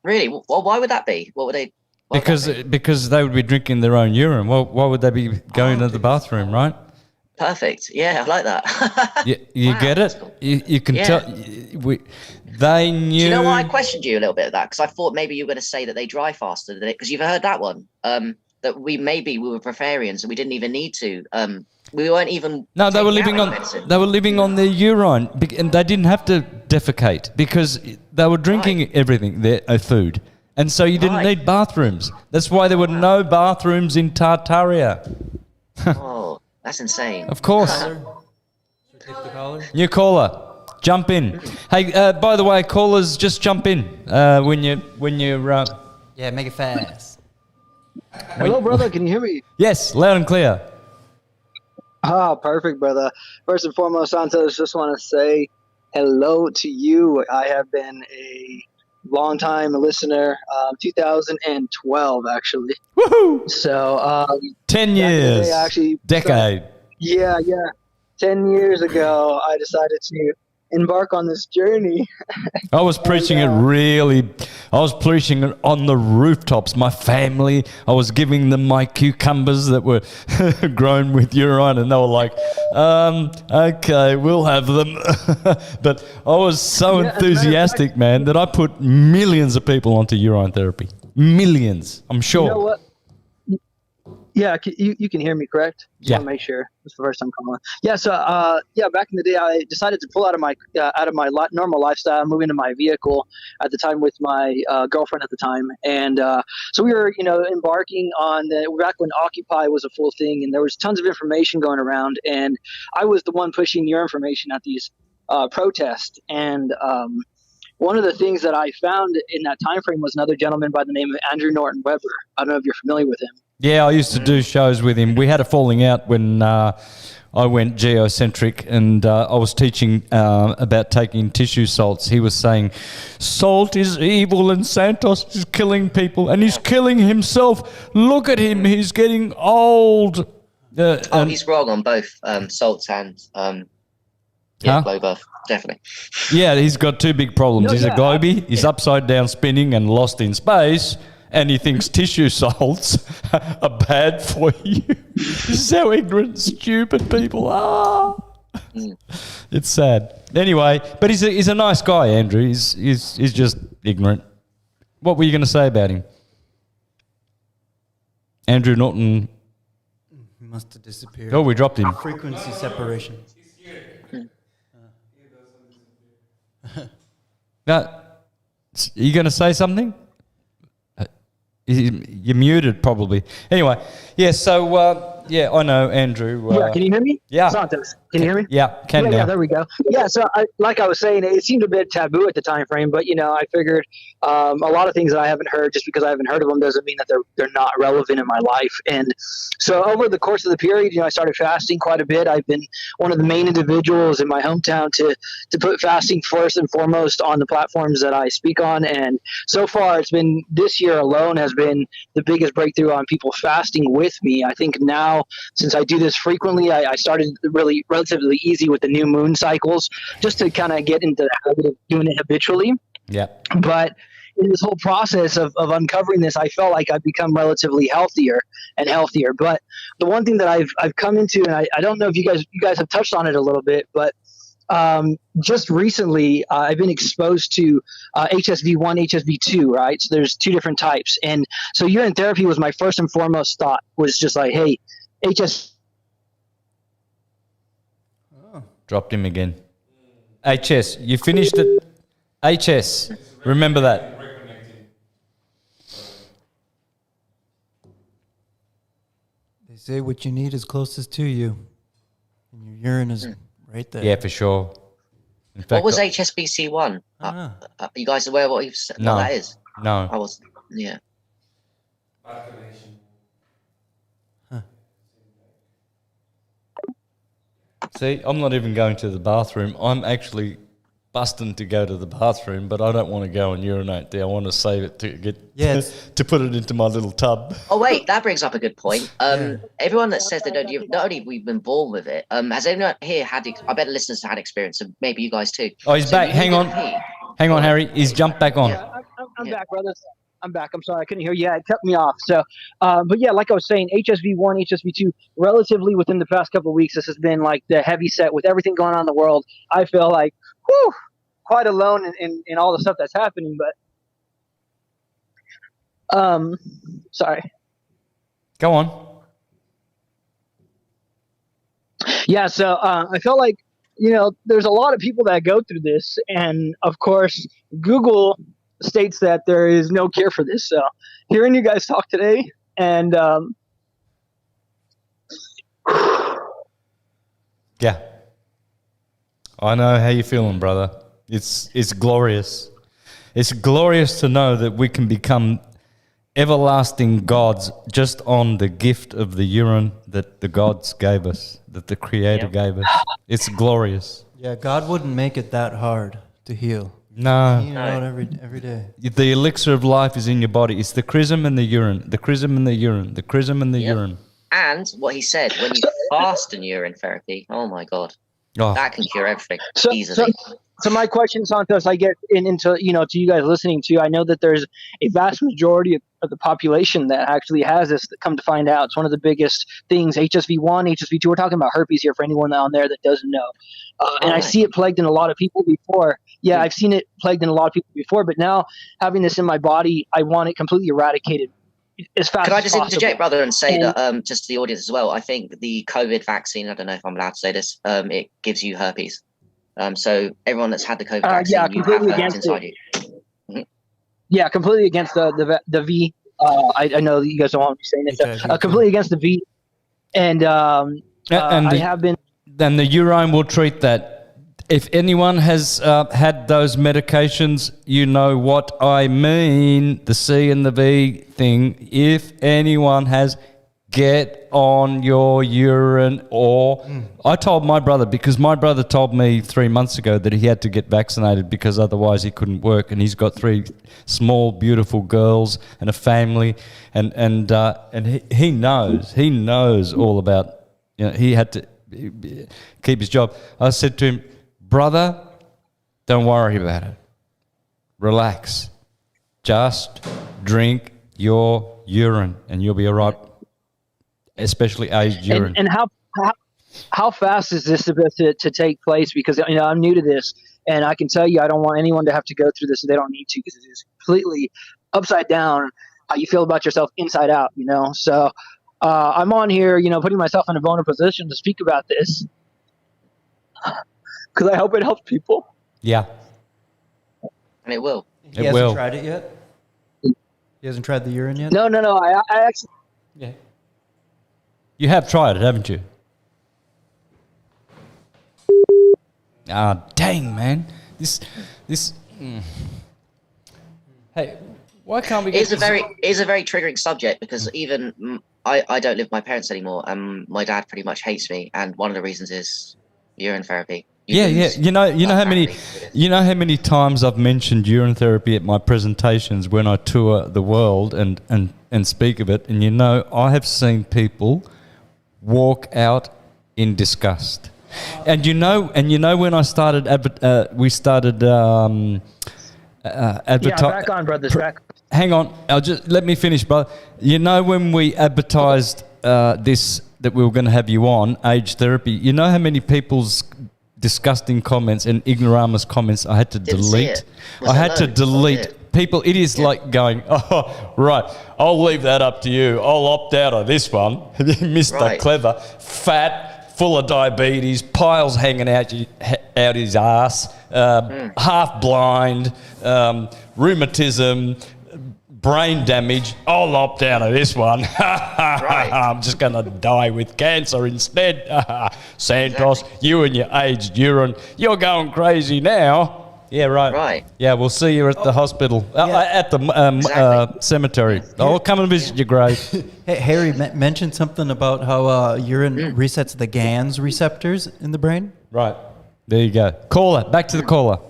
Really? Well, why would that be? What would they? Because they would be drinking their own urine. Well, why would they be going to the bathroom, right? Perfect. Yeah, I like that. You get it? Cool. You can tell. They knew. Do you know why I questioned you a little bit of that? Because I thought maybe you were going to say that they dry faster than it. Because you've heard that one. That we were breatharians and we didn't even need to. We weren't even. No, they were living on. They were living on their urine, and they didn't have to defecate because they were drinking everything, their food, and so you didn't need bathrooms. That's why there were no bathrooms in Tartaria. Oh. That's insane. Of course. New caller, jump in. Hey, by the way, callers, just jump in when you. Yeah, make it fast. Hello, brother. Can you hear me? Yes, loud and clear. Perfect, brother. First and foremost, Santos, just want to say hello to you. I have been a long-time listener, 2012 actually. Woohoo! So 10 years, decade. Yeah. 10 years ago, I decided to embark on this journey. I was preaching I was preaching it on the rooftops. My family, I was giving them my cucumbers that were grown with urine, and they were like, okay, we'll have them. But I was so enthusiastic, man, that I put millions of people onto urine therapy. Millions, I'm sure. You know what? Yeah, you can hear me, correct? Just yeah. Want to make sure. It's the first time calling. Yeah, so back in the day, I decided to pull out of my normal lifestyle, move into my vehicle at the time with my girlfriend at the time, and so we were, embarking on back when Occupy was a full thing, and there was tons of information going around, and I was the one pushing your information at these protests, and one of the things that I found in that time frame was another gentleman by the name of Andrew Norton Webber. I don't know if you're familiar with him. Yeah, I used to do shows with him. We had a falling out when I went geocentric, and I was teaching about taking tissue salts. He was saying, salt is evil and Santos is killing people, and he's killing himself. Look at him, he's getting old. He's wrong on both salts and glow birth, definitely. Yeah, he's got two big problems. He's a globie, he's upside down spinning and lost in space, and he thinks tissue salts are bad for you. This is how ignorant and stupid people are. It's sad. Anyway, but he's a nice guy, Andrew. He's just ignorant. What were you going to say about him? Andrew Norton. He must have disappeared. Oh, we dropped him. Frequency separation. Now, you going to say something? You're muted, probably. Anyway, yeah. So, I know Andrew. Can you hear me? Yeah. Santos, can you hear me? Yeah, now. Yeah, there we go. Yeah, so like I was saying, it seemed a bit taboo at the time frame, but I figured a lot of things that I haven't heard, just because I haven't heard of them doesn't mean that they're not relevant in my life. And so over the course of the period, I started fasting quite a bit. I've been one of the main individuals in my hometown to put fasting first and foremost on the platforms that I speak on. And so far, it's been, this year alone has been the biggest breakthrough on people fasting with me. I think now, since I do this frequently, I started really relatively easy with the new moon cycles, just to kind of get into the habit of doing it habitually. Yeah. But in this whole process of uncovering this, I felt like I've become relatively healthier and healthier. But the one thing that I've come into, and I don't know if you guys have touched on it a little bit, but just recently I've been exposed to HSV1, HSV2, right? So there's two different types. And so urine therapy was my first and foremost thought, was just like, hey, Dropped him again. HS, you finished it. HS, remember that. They say what you need is closest to you, and your urine is right there. Yeah, for sure. In fact, What was HSBC1? You guys aware what that is? No. I was. Yeah. See, I'm not even going to the bathroom. I'm actually busting to go to the bathroom, but I don't want to go and urinate there. I want to save it to get to put it into my little tub. Oh wait, that brings up a good point. Everyone that says they don't, not only we've been born with it. Has anyone here had? I bet listeners have had experience, and maybe you guys too. Oh, he's back. Hang on, Harry. He's jumped back on. Yeah, I'm back, brothers. I'm back. I'm sorry, I couldn't hear you. Yeah, it cut me off. So, but yeah, like I was saying, HSV1, HSV2, relatively within the past couple of weeks, this has been like the heavy set with everything going on in the world. I feel like, quite alone in all the stuff that's happening. But, sorry. Go on. Yeah, so I felt like, there's a lot of people that go through this, and of course, Google states that there is no cure for this. So hearing you guys talk today, and yeah, I know how you're feeling, brother. It's glorious. It's glorious to know that we can become everlasting gods just on the gift of the urine that the gods gave us, that the Creator gave us. It's glorious. Yeah, God wouldn't make it that hard to heal. No. You know, every day. The elixir of life is in your body. It's the chrism and the urine. The chrism and the urine. The chrism and the urine. And what he said, when you fast in urine therapy, oh my God, that can cure everything easily. So my question, Santos, I get into, to you guys listening to, I know that there's a vast majority of the population that actually has this, that come to find out. It's one of the biggest things, HSV1, HSV2. We're talking about herpes here for anyone on there that doesn't know. And I see it plagued in a lot of people before. Yeah, I've seen it plagued in a lot of people before, but now having this in my body, I want it completely eradicated as fast as possible. Could I just interject, brother, and say that just to the audience as well, I think the COVID vaccine, I don't know if I'm allowed to say this, it gives you herpes. So everyone that's had the COVID vaccine, you have herpes inside you. Mm-hmm. Yeah, completely against the V. I know that you guys don't want me saying it. Completely against the V. And I have been. Then the urine will treat that. if anyone has had those medications, you know what I mean, the C and the V thing. If anyone has, get on your urine. Or I told my brother, because my brother told me 3 months ago that he had to get vaccinated because otherwise he couldn't work, and he's got 3 small beautiful girls and a family, and he knows all about, he had to keep his job. I said to him, brother, don't worry about it, relax, just drink your urine and you'll be all right. Especially aged urine. And how fast is this supposed to take place? Because I'm new to this, and I can tell you I don't want anyone to have to go through this if they don't need to, because it is completely upside down how you feel about yourself inside out. So I'm on here, putting myself in a vulnerable position to speak about this because I hope it helps people. Yeah, and it will. He hasn't tried it yet. He hasn't tried the urine yet. No. I actually. Yeah. You have tried it, haven't you? Ah, dang, man. This. Hey, why can't we? It's a very triggering subject, because even I don't live with my parents anymore, and my dad pretty much hates me, and one of the reasons is urine therapy. Yeah. You know how many times I've mentioned urine therapy at my presentations when I tour the world and speak of it, and I have seen people walk out in disgust. And when I started we started advertising. Back on, brothers. Back. Hang on, let me finish, brother. When we advertised this, that we were going to have you on age therapy, you know how many people's disgusting comments and ignoramus comments I had to delete? I had to delete. People, it is like going, oh, right, I'll leave that up to you. I'll opt out of this one. Mr. Clever, fat, full of diabetes, piles hanging out his ass, half blind, rheumatism, brain damage. I'll opt out of this one. I'm just going to die with cancer instead. Santos, you and your aged urine, you're going crazy now. Yeah, right. Yeah, we'll see you at the hospital, at the cemetery. I'll come and visit your grave. Hey, Harry mentioned something about how urine resets the GANs receptors in the brain. Right. There you go. Caller. Back to the caller.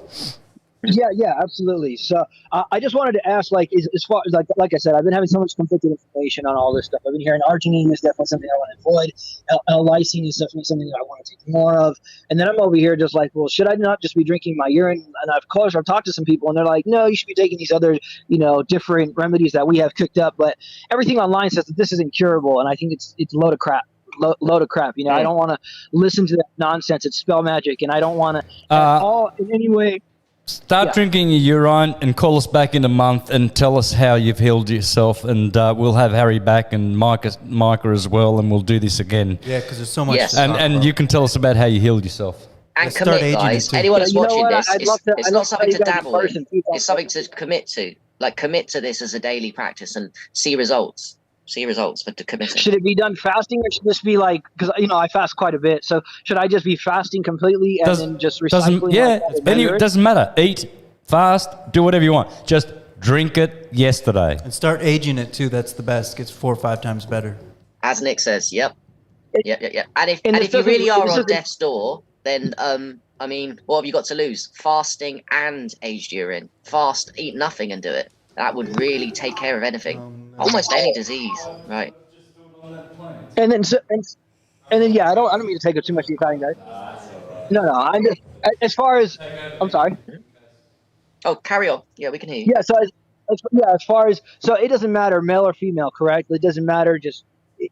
Yeah, absolutely. So I just wanted to ask, as far as like I said, I've been having so much conflicting information on all this stuff. I've been hearing arginine is definitely something I want to avoid. L-lysine is definitely something that I want to take more of. And then I'm over here just like, well, should I not just be drinking my urine? And I've talked to some people, and they're like, no, you should be taking these other, different remedies that we have cooked up. But everything online says that this is incurable, and I think it's a load of crap. Load of crap. I don't want to listen to that nonsense. It's spell magic, and I don't want to in any way. Start drinking your urine and call us back in a month and tell us how you've healed yourself, and we'll have Harry back and Micah as well, and we'll do this again. Yeah, because there's so much. Yes. And you can tell us about how you healed yourself. And commit, guys. Anyone that's watching this, it's not something to dabble in. It's something to commit to. Commit to this as a daily practice and see results. But to commit it. Should it be done fasting, or should this be because I fast quite a bit? So should I just be fasting completely and then just recycling? It doesn't matter. Eat, fast, do whatever you want. Just drink it yesterday. And start aging it too. That's the best. Gets 4 or 5 times better. As Nick says, yep. And if you really are on death's door, then what have you got to lose? Fasting and aged urine. Fast, eat nothing and do it. That would really take care of anything, almost any disease, right? And then I don't mean to take up too much of your time, guys. No, I'm just as far as I'm sorry. Oh, carry on. Yeah, we can hear you. Yeah, as far as it doesn't matter male or female, correct? It doesn't matter. Just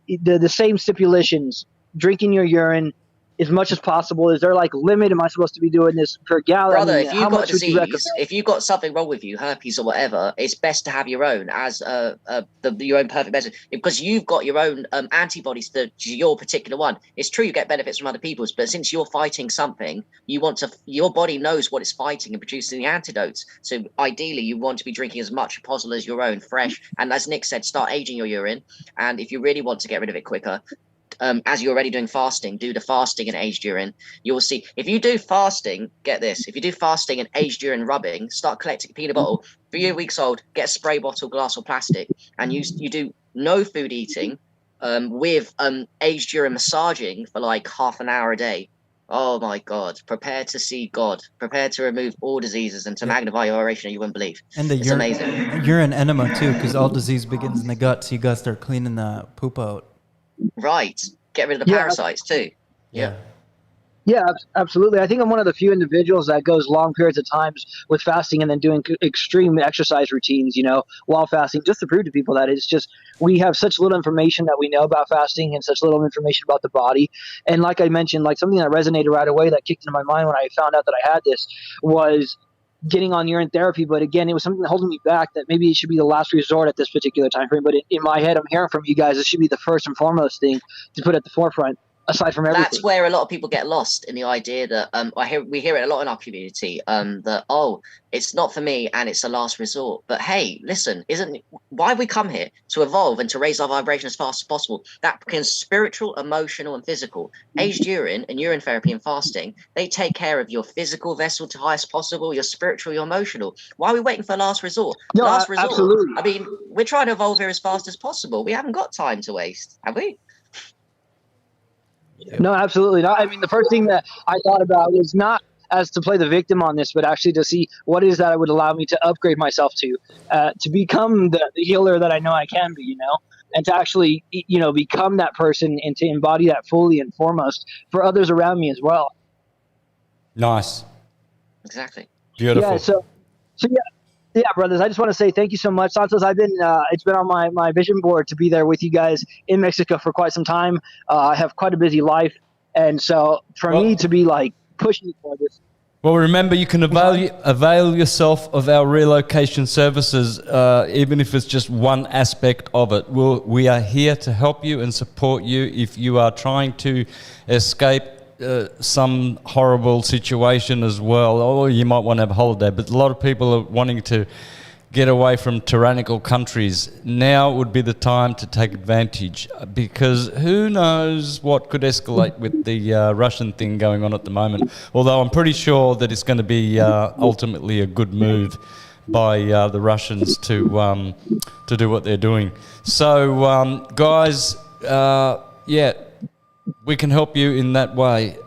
the same stipulations. Drinking your urine as much as possible. Is there limit? Am I supposed to be doing this per gallon? Brother, if you've got a disease, if you've got something wrong with you, herpes or whatever, it's best to have your own as your own perfect medicine, because you've got your own antibodies to your particular one. It's true you get benefits from other people's, but since you're fighting something, your body knows what it's fighting and producing the antidotes. So ideally, you want to be drinking as much possible as your own, fresh. And as Nick said, start aging your urine. And if you really want to get rid of it quicker, as you're already doing fasting, do the fasting and aged urine. You will see, if you do fasting, get this, if you do fasting and aged urine rubbing, start collecting a peanut bottle, 3 weeks old, get a spray bottle, glass or plastic, and you do no food eating with aged urine massaging for like half an hour a day. Oh my God, prepare to see God, prepare to remove all diseases and to magnify your oration you wouldn't believe. And the it's amazing. Urine enema too, because all disease begins in the gut, so you got to start cleaning the poop out. Right. Get rid of the parasites too. Yeah. Yeah, absolutely. I think I'm one of the few individuals that goes long periods of times with fasting and then doing extreme exercise routines, while fasting, just to prove to people that it's just, we have such little information that we know about fasting and such little information about the body. And like I mentioned, like something that resonated right away that kicked into my mind when I found out that I had this was getting on urine therapy. But again, it was something holding me back, that maybe it should be the last resort at this particular time frame. But in my head, I'm hearing from you guys, it should be the first and foremost thing to put at the forefront. Aside from everything, that's where a lot of people get lost in the idea that we hear it a lot in our community, that it's not for me and it's a last resort. But hey, listen, why we come here? To evolve and to raise our vibration as fast as possible. That becomes spiritual, emotional, and physical. Aged urine and urine therapy and fasting, they take care of your physical vessel to highest possible, your spiritual, your emotional. Why are we waiting for last resort? No, last resort. Absolutely. I mean, we're trying to evolve here as fast as possible. We haven't got time to waste, have we? No, absolutely not. I mean, the first thing that I thought about was not as to play the victim on this, but actually to see what is that would allow me to upgrade myself to become the healer that I know I can be, and to actually, become that person and to embody that fully and foremost for others around me as well. Nice. Exactly. Beautiful. Yeah. So yeah, brothers, I just want to say thank you so much. Santos, it's been on my vision board to be there with you guys in Mexico for quite some time. I have quite a busy life. And so for me to be like pushing for this. Well, remember, you can avail yourself of our relocation services, even if it's just one aspect of it. We are here to help you and support you if you are trying to escape some horrible situation as well, or you might want to have a holiday, but a lot of people are wanting to get away from tyrannical countries. Now would be the time to take advantage, because who knows what could escalate with the Russian thing going on at the moment, although I'm pretty sure that it's going to be ultimately a good move by the Russians to do what they're doing. So guys, we can help you in that way.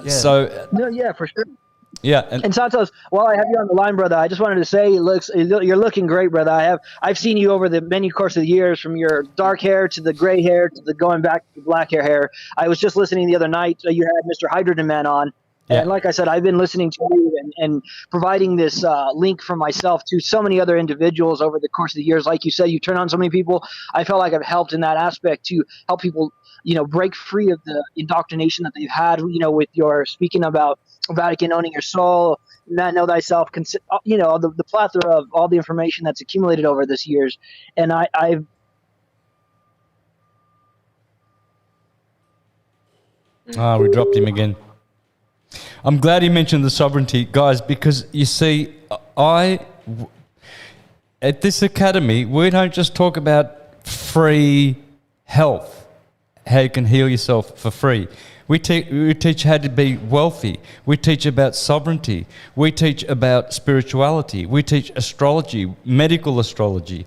Yeah. So yeah, for sure. Yeah, and Santos, while I have you on the line, brother, I just wanted to say you're looking great, brother. I've seen you over the many course of the years, from your dark hair to the gray hair to the going back to the black hair. I was just listening the other night. You had Mr. Hydrogen Man on. Yeah. And like I said, I've been listening to you and providing this link for myself to so many other individuals over the course of the years. Like you said, you turn on so many people. I felt like I've helped in that aspect to help people, break free of the indoctrination that they've had, with your speaking about Vatican owning your soul, not know thyself, the plethora of all the information that's accumulated over this years. And I've we dropped him again. I'm glad he mentioned the sovereignty, guys, because you see, at this academy, we don't just talk about free health, how you can heal yourself for free. We teach how to be wealthy. We teach about sovereignty. We teach about spirituality. We teach astrology, medical astrology,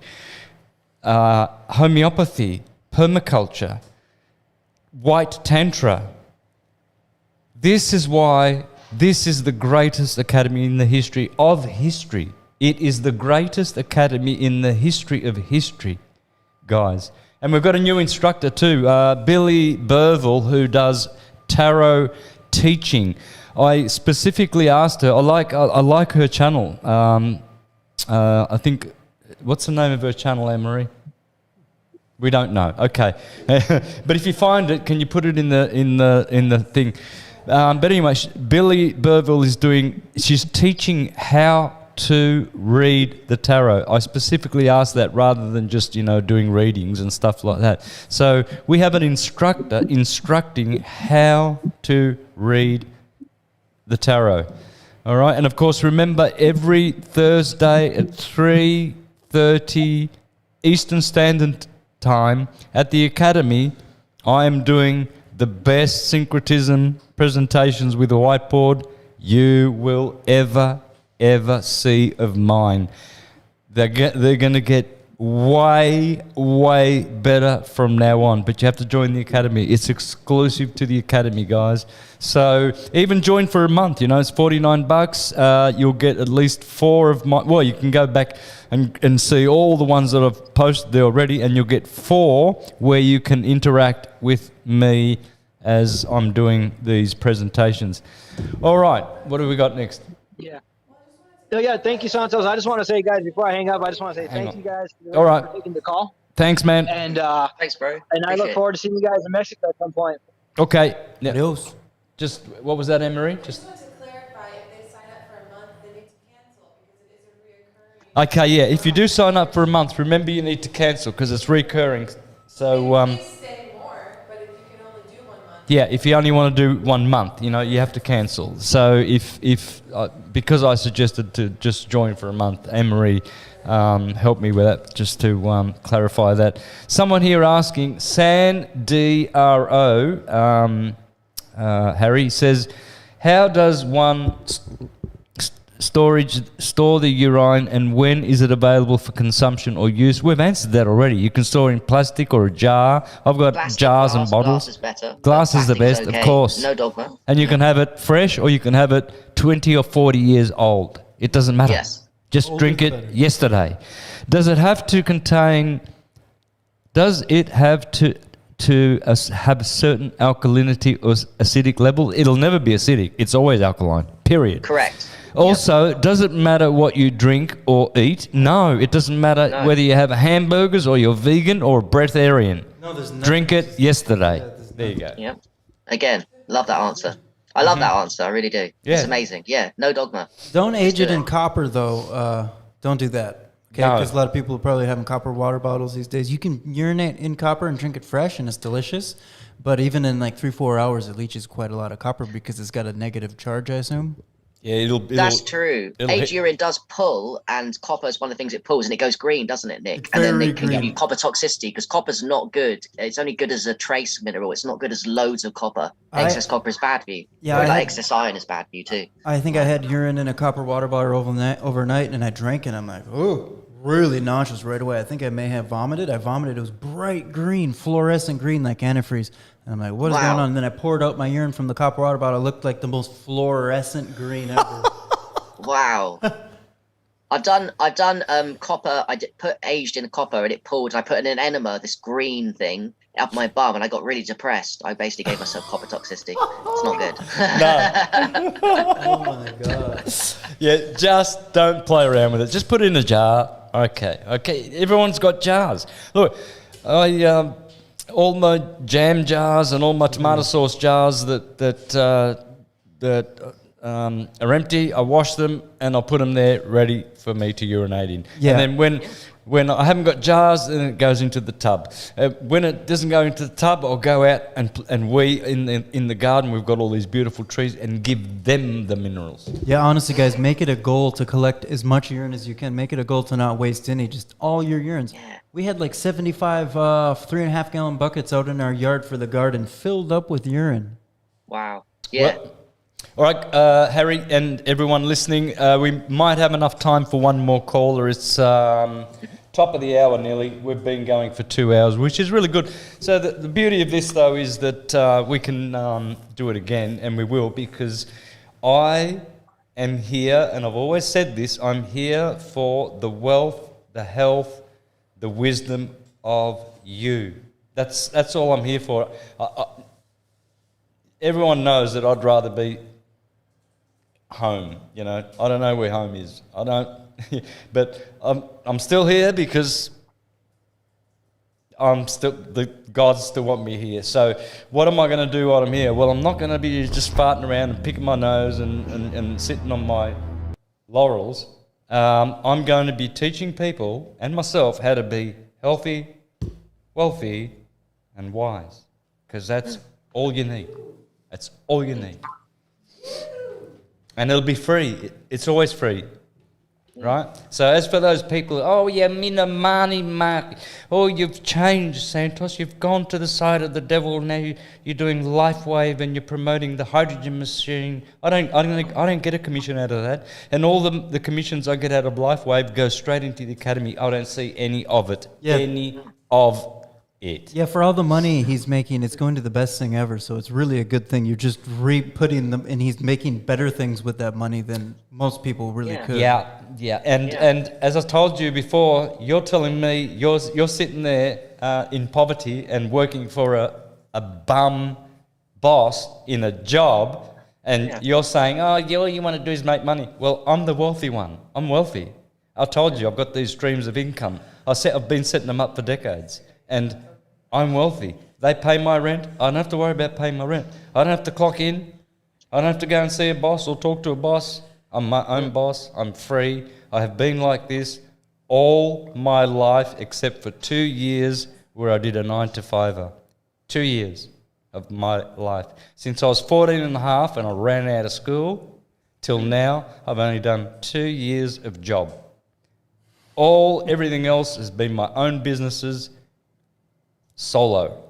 homeopathy, permaculture, white tantra. This is why this is the greatest academy in the history of history. It is the greatest academy in the history of history, guys. And we've got a new instructor too, Billy Burville, who does tarot teaching. I specifically asked her, I like her channel. I think, what's the name of her channel, Anne-Marie? We don't know. Okay. But if you find it, can you put it in the thing? But anyway, Billy Burville she's teaching how to read the tarot. I specifically asked that rather than just, doing readings and stuff like that. So we have an instructor instructing how to read the tarot. All right. And of course, remember, every Thursday at 3:30 Eastern Standard Time at the Academy I am doing the best syncretism presentations with a whiteboard you will ever see of mine. They're going to get way better from now on, but you have to join the academy. It's exclusive to the academy, guys. So even join for a month, it's $49. You'll get at least 4 of my, well, you can go back and see all the ones that I've posted there already, and you'll get 4 where you can interact with me as I'm doing these presentations. All right, what have we got next? Yeah. So yeah, thank you, Santos. I just want to say, guys, before I hang up, I just want to say thank you guys for taking the call. Thanks, man. And thanks, bro. And I look forward to seeing you guys in Mexico at some point. Okay. Yeah. Just what was that, Anne-Marie? Just to clarify, if they sign up for a month, they need to cancel because it is a reoccurring. Okay, yeah. If you do sign up for a month, remember you need to cancel because it's recurring. So Stay more, but if you can only do 1 month. yeah, if you only want to do 1 month, you have to cancel. So if because I suggested to just join for a month, Anne-Marie helped me with that, just to clarify that. Someone here asking, San DRO, Harry says, how does one store the urine, and when is it available for consumption or use? We've answered that already. You can store in plastic or a jar. I've got jars and bottles. Glass is better. Glass is the best, okay. of course. No dogma. And you can have it fresh, or you can have it 20 or 40 years old. It doesn't matter. Yes. Just drink it yesterday. Does it have to have a certain alkalinity or acidic level? It'll never be acidic. It's always alkaline, period. Correct. Also, does it matter what you drink or eat? No, it doesn't matter whether you have hamburgers or you're vegan or a breatharian. No, there's nothing. Drink it yesterday. There you go. Yeah. Again, love that answer. I love that answer. I really do. Yeah. It's amazing. Yeah. No dogma. Don't age it in copper, though. Don't do that. Okay, because a lot of people are probably having copper water bottles these days. You can urinate in copper and drink it fresh, and it's delicious. But even in like 3-4 hours, it leaches quite a lot of copper because it's got a negative charge, I assume. Yeah, That's true. Aged urine does pull, and copper is one of the things it pulls, and it goes green, doesn't it, Nick? And then it can give you copper toxicity because copper's not good. It's only good as a trace mineral. It's not good as loads of copper. Excess copper is bad for you. Yeah, excess iron is bad for you too. I think I had urine in a copper water bottle overnight, and I drank it. I'm like, oh, really nauseous right away. I think I may have vomited. I vomited. It was bright green, fluorescent green like antifreeze. And I'm like, what is going on? And then I poured out my urine from the copper water bottle. It looked like the most fluorescent green ever. Wow. I've done copper. I put aged in copper, and it pulled. And I put in an enema, this green thing, up my bum, and I got really depressed. I basically gave myself copper toxicity. It's not good. No. Oh my god. Yeah, just don't play around with it. Just put it in a jar. Okay. Everyone's got jars. Look, all my jam jars and all my tomato sauce jars that are empty, I wash them and I'll put them there ready for me to urinate in. Yeah. And then when I haven't got jars, then it goes into the tub. When it doesn't go into the tub, I'll go out and we in the garden, we've got all these beautiful trees, and give them the minerals. Yeah, honestly, guys, make it a goal to collect as much urine as you can. Make it a goal to not waste any, just all your urines. Yeah. We had like 75 3.5 gallon buckets out in our yard for the garden filled up with urine. Wow. Yeah. Well, all right, Harry and everyone listening, we might have enough time for one more caller. It's top of the hour nearly. We've been going for 2 hours, which is really good. So the beauty of this, though, is that we can do it again, and we will, because I am here, and I've always said this, I'm here for the wealth, the health, the wisdom of you. That's all I'm here for. Everyone knows that I'd rather be home, I don't know where home is. I don't, but I'm still here because God still want me here. So what am I going to do while I'm here? Well, I'm not going to be just farting around and picking my nose and sitting on my laurels. I'm going to be teaching people and myself how to be healthy, wealthy, and wise, because that's all you need. That's all you need. And it'll be free. It's always free. right? So as for those people, oh yeah, mina money, mark. Oh, you've changed, Santos. You've gone to the side of the devil. Now you're doing LifeWave and you're promoting the hydrogen machine. I don't get a commission out of that. And all the commissions I get out of LifeWave go straight into the academy. I don't see any of it. Yeah. Any of it. Yeah, for all the money he's making, it's going to the best thing ever. So it's really a good thing. You're just putting them, and he's making better things with that money than most people really could. Yeah. And as I told you before, you're telling me you're sitting there in poverty and working for a bum boss in a job, and you're saying, oh, all you want to do is make money. Well, I'm the wealthy one. I'm wealthy. I told you I've got these streams of income. I've been setting them up for decades. And I'm wealthy. They pay my rent. I don't have to worry about paying my rent. I don't have to clock in. I don't have to go and see a boss or talk to a boss. I'm my own boss. I'm free. I have been like this all my life except for 2 years where I did a 9-to-5er. 2 years of my life. Since I was 14 and a half and I ran out of school till now, I've only done 2 years of job. Everything else has been my own businesses, solo.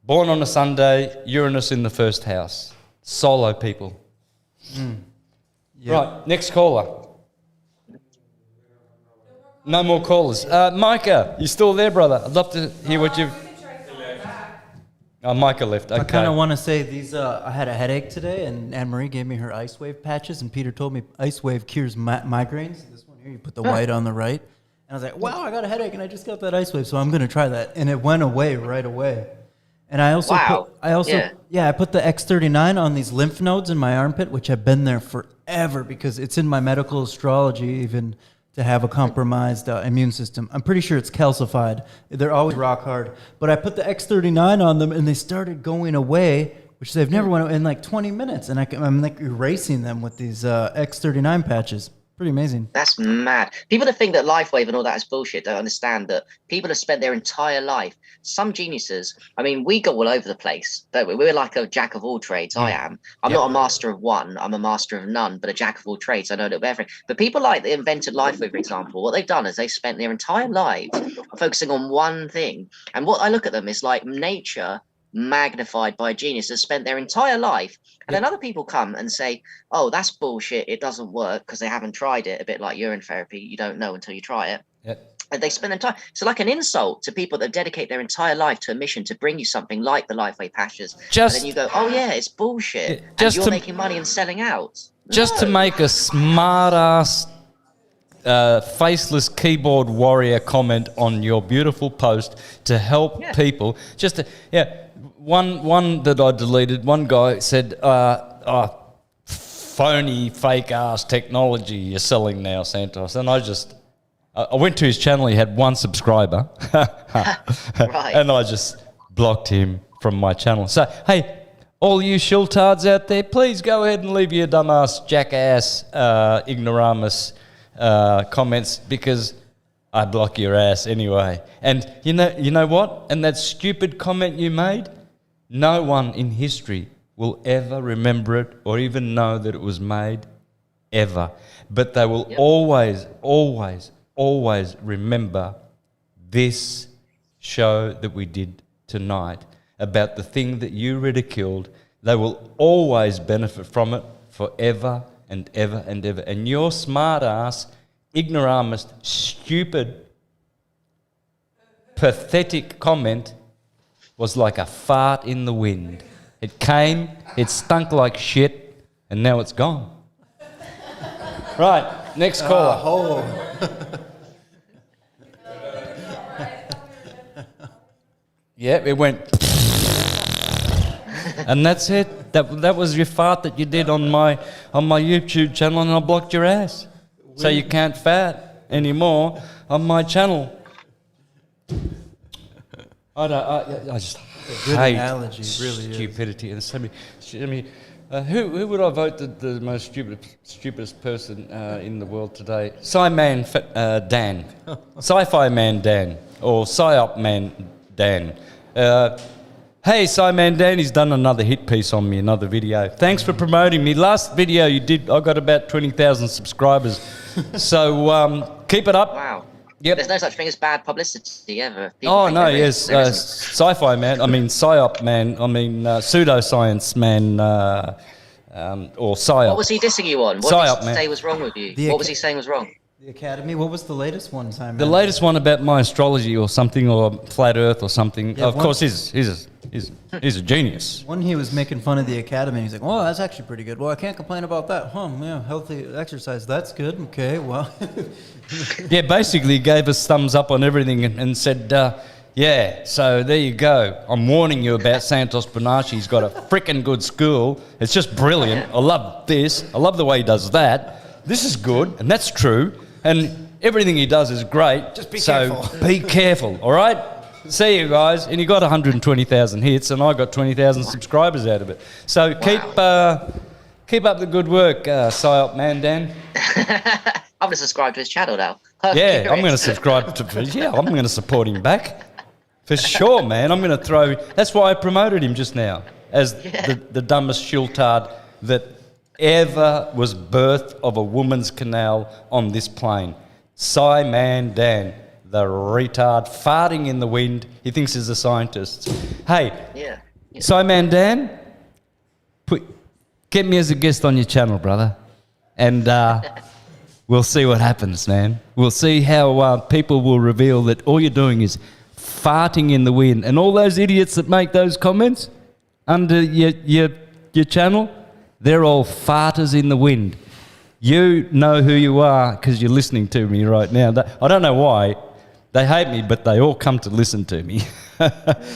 Born on a Sunday, Uranus in the first house. Solo people. Yeah. Right, next caller. No more callers. Micah, you still there, brother? I'd love to hear what you've... Oh, Micah left, okay. I kind of want to say these. I had a headache today, and Anne-Marie gave me her Ice Wave patches, and Peter told me Ice Wave cures migraines. This one here, you put the white on the right. And I was like, wow, I got a headache, and I just got that Ice Wave, so I'm going to try that. And it went away right away. And I also I put the X39 on these lymph nodes in my armpit, which have been there forever because it's in my medical astrology even to have a compromised immune system. I'm pretty sure it's calcified. They're always rock hard. But I put the X39 on them, and they started going away, which they've never went away in like 20 minutes. And I'm like erasing them with these X39 patches. Pretty amazing. That's mad. People that think that LifeWave and all that is bullshit don't understand that people have spent their entire life. Some geniuses, I mean, we go all over the place, don't we? We're like a jack of all trades. I am. I'm not a master of one. I'm a master of none, but a jack of all trades. I know a little bit of everything. But people like that invented LifeWave, for example, what they've done is they spent their entire lives focusing on one thing. And what I look at them is like nature magnified by a genius that spent their entire life. And then other people come and say, oh, that's bullshit. It doesn't work because they haven't tried it. A bit like urine therapy. You don't know until you try it. And they spend their time. So like an insult to people that dedicate their entire life to a mission to bring you something like the LifeWave patches. And then you go, oh, yeah, it's bullshit. And you're making money and selling out. Just to make a smart-ass, faceless keyboard warrior comment on your beautiful post to help people. One that I deleted, one guy said, phony, fake-ass technology you're selling now, Santos. And I went to his channel, he had one subscriber. And I just blocked him from my channel. So, hey, all you shiltards out there, please go ahead and leave your dumbass, jackass, ignoramus comments because I block your ass anyway. And you know what? And that stupid comment you made, no one in history will ever remember it or even know that it was made, ever. But they will always, always, always remember this show that we did tonight about the thing that you ridiculed. They will always benefit from it forever and ever and ever. And your smart-ass, ignoramus, stupid, pathetic comment was like a fart in the wind. It came, it stunk like shit, and now it's gone. Right, next caller. Yeah, it went. And that's it. That was your fart that you did on my YouTube channel, and I blocked your ass. So you can't fart anymore on my channel. I just hate analogy, really stupidity. And so many, who would I vote the most stupidest person in the world today? Sci-Man Dan. Sci-Fi Man Dan. Or Psyop Man Dan. Hey, Simon Danny's done another hit piece on me, another video. Thanks for promoting me. Last video you did, I got about 20,000 subscribers. So keep it up. Wow. Yep. There's no such thing as bad publicity ever. People Oh, think no, there is. yes. There isn't. Sci-fi, man. I mean, psyop, man. I mean, pseudoscience, man. Or psyop. What was he dissing you on? What Psyop, did he man. say was wrong with you? What was he saying was wrong? The Academy. What was the latest one, Simon? The latest one about my astrology or something, or flat Earth or something. Yeah, of course, he's a genius. One, he was making fun of the Academy. He's like, "Oh, that's actually pretty good. Well, I can't complain about that. Yeah, healthy exercise. That's good. Okay, well." Yeah, basically gave us thumbs up on everything and said, yeah, so there you go. I'm warning you about Santos Bonacci. He's got a freaking good school. It's just brilliant. I love this. I love the way he does that. This is good, and that's true. And everything he does is great. Just be so careful. be careful, all right? See you guys. And he got 120,000 hits, and I got 20,000 subscribers out of it. So keep up the good work, Psyop Man Dan. I'm going to subscribe to his channel now. Yeah, I'm going to subscribe to. Yeah, I'm going to support him back for sure, man. I'm going to throw. That's why I promoted him just now as the dumbest shiltard that ever was birthed of a woman's canal on this plane. Man Dan, the retard farting in the wind. He thinks he's a scientist. Hey, Man Dan, get me as a guest on your channel, brother, and. We'll see what happens, man. We'll see how people will reveal that all you're doing is farting in the wind. And all those idiots that make those comments under your channel, they're all farters in the wind. You know who you are because you're listening to me right now. I don't know why. They hate me, but they all come to listen to me.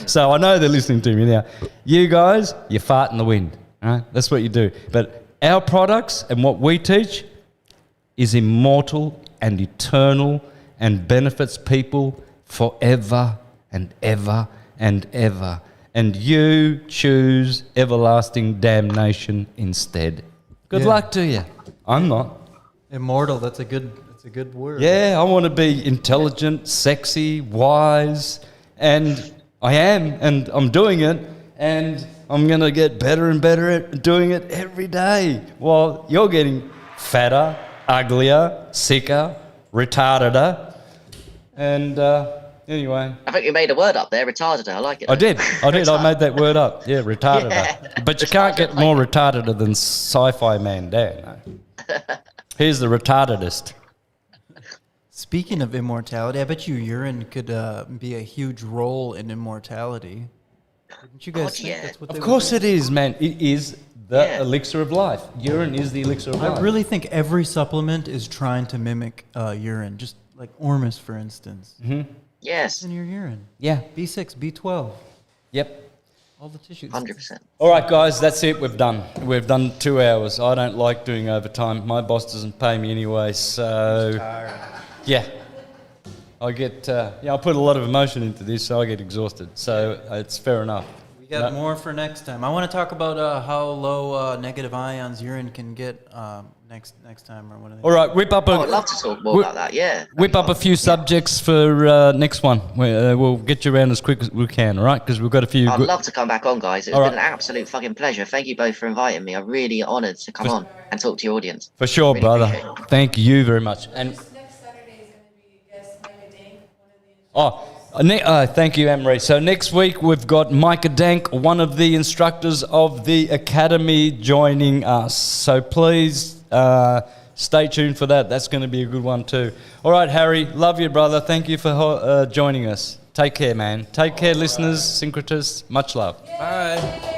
So I know they're listening to me now. You guys, you fart in the wind. Right? That's what you do. But our products and what we teach is immortal and eternal and benefits people forever and ever and ever. And you choose everlasting damnation instead. Good luck to you. I'm not. Immortal, that's a good word. Yeah, I want to be intelligent, sexy, wise, and I am, and I'm doing it, and I'm going to get better and better at doing it every day while you're getting fatter, uglier, sicker, retardeder, and anyway. I think you made a word up there, retarded. I like it. I did. I made that word up. Yeah, retardeder. Yeah. But you can't get more retardeder than Sci-Fi Man Dan. No. Here's the retardedest. Speaking of immortality, I bet you urine could be a huge role in immortality. Didn't you guys think that's what they Of course would it is, man. It is the elixir of life. Urine is the elixir of life. I really think every supplement is trying to mimic urine, just like Ormus, for instance. Mm-hmm. Yes. It's in your urine. Yeah. B6, B12. Yep. All the tissues. 100%. All right, guys, that's it. We've done 2 hours. I don't like doing overtime. My boss doesn't pay me anyway, so yeah. I get, I put a lot of emotion into this, so I get exhausted. So it's fair enough. We got more for next time. I want to talk about how low negative ions urine can get next time or whatever. All right, whip up I'd love to talk more about that, yeah. Whip up a few subjects for next one. We'll get you around as quick as we can, all right? Because we've got a few... I'd love to come back on, guys. It's been an absolute fucking pleasure. Thank you both for inviting me. I'm really honoured to come on and talk to your audience. For sure, really brother. Thank you very much. And Next Saturday is going to be guest Matadeen, one of the thank you, Anne-Marie. So next week we've got Micah Dank, one of the instructors of the Academy, joining us. So please stay tuned for that. That's going to be a good one too. All right, Harry, love you, brother. Thank you for joining us. Take care, man. Take care, listeners, syncretists. Much love. Bye.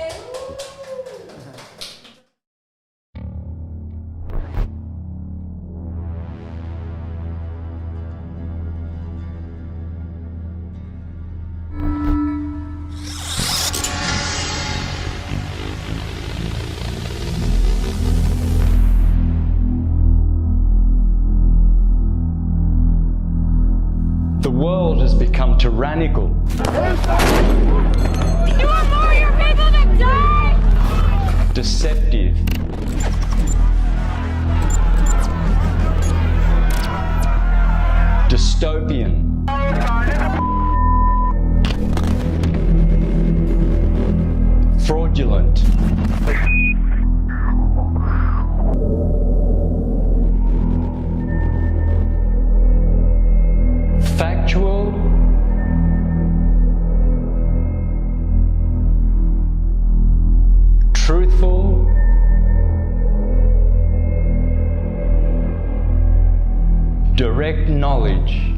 The world has become tyrannical. You want more of your people to die? Deceptive. Dystopian. knowledge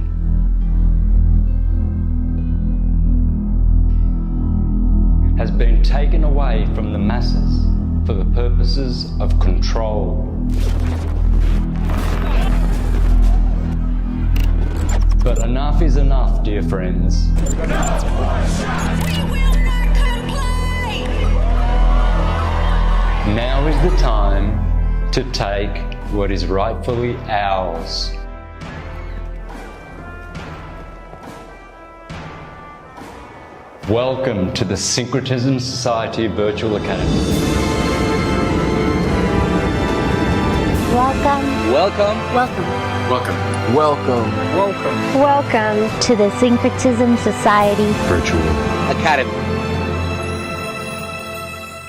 has been taken away from the masses for the purposes of control. But enough is enough, dear friends. Now is the time to take what is rightfully ours. Welcome to the Syncretism Society Virtual Academy. Welcome. Welcome. Welcome. Welcome. Welcome. Welcome to the Syncretism Society Virtual Academy.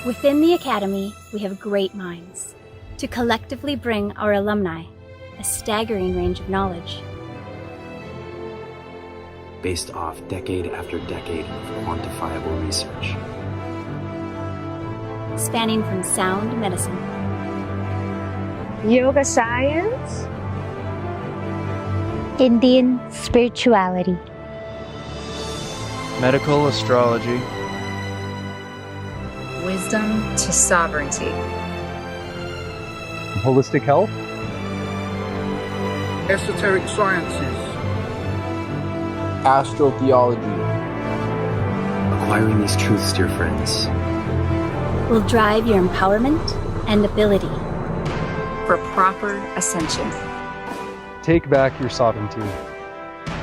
Within the Academy, we have great minds to collectively bring our alumni a staggering range of knowledge. based off decade after decade of quantifiable research. Spanning from sound medicine, yoga science, Indian spirituality, medical astrology, Wisdom to sovereignty. holistic health, Esoteric sciences. astrotheology. Acquiring these truths, dear friends, will drive your empowerment and ability For proper ascension. take back your sovereignty.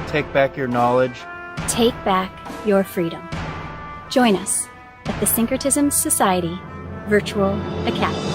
Take back your knowledge. take back your freedom. Join us at the Syncretism Society Virtual Academy.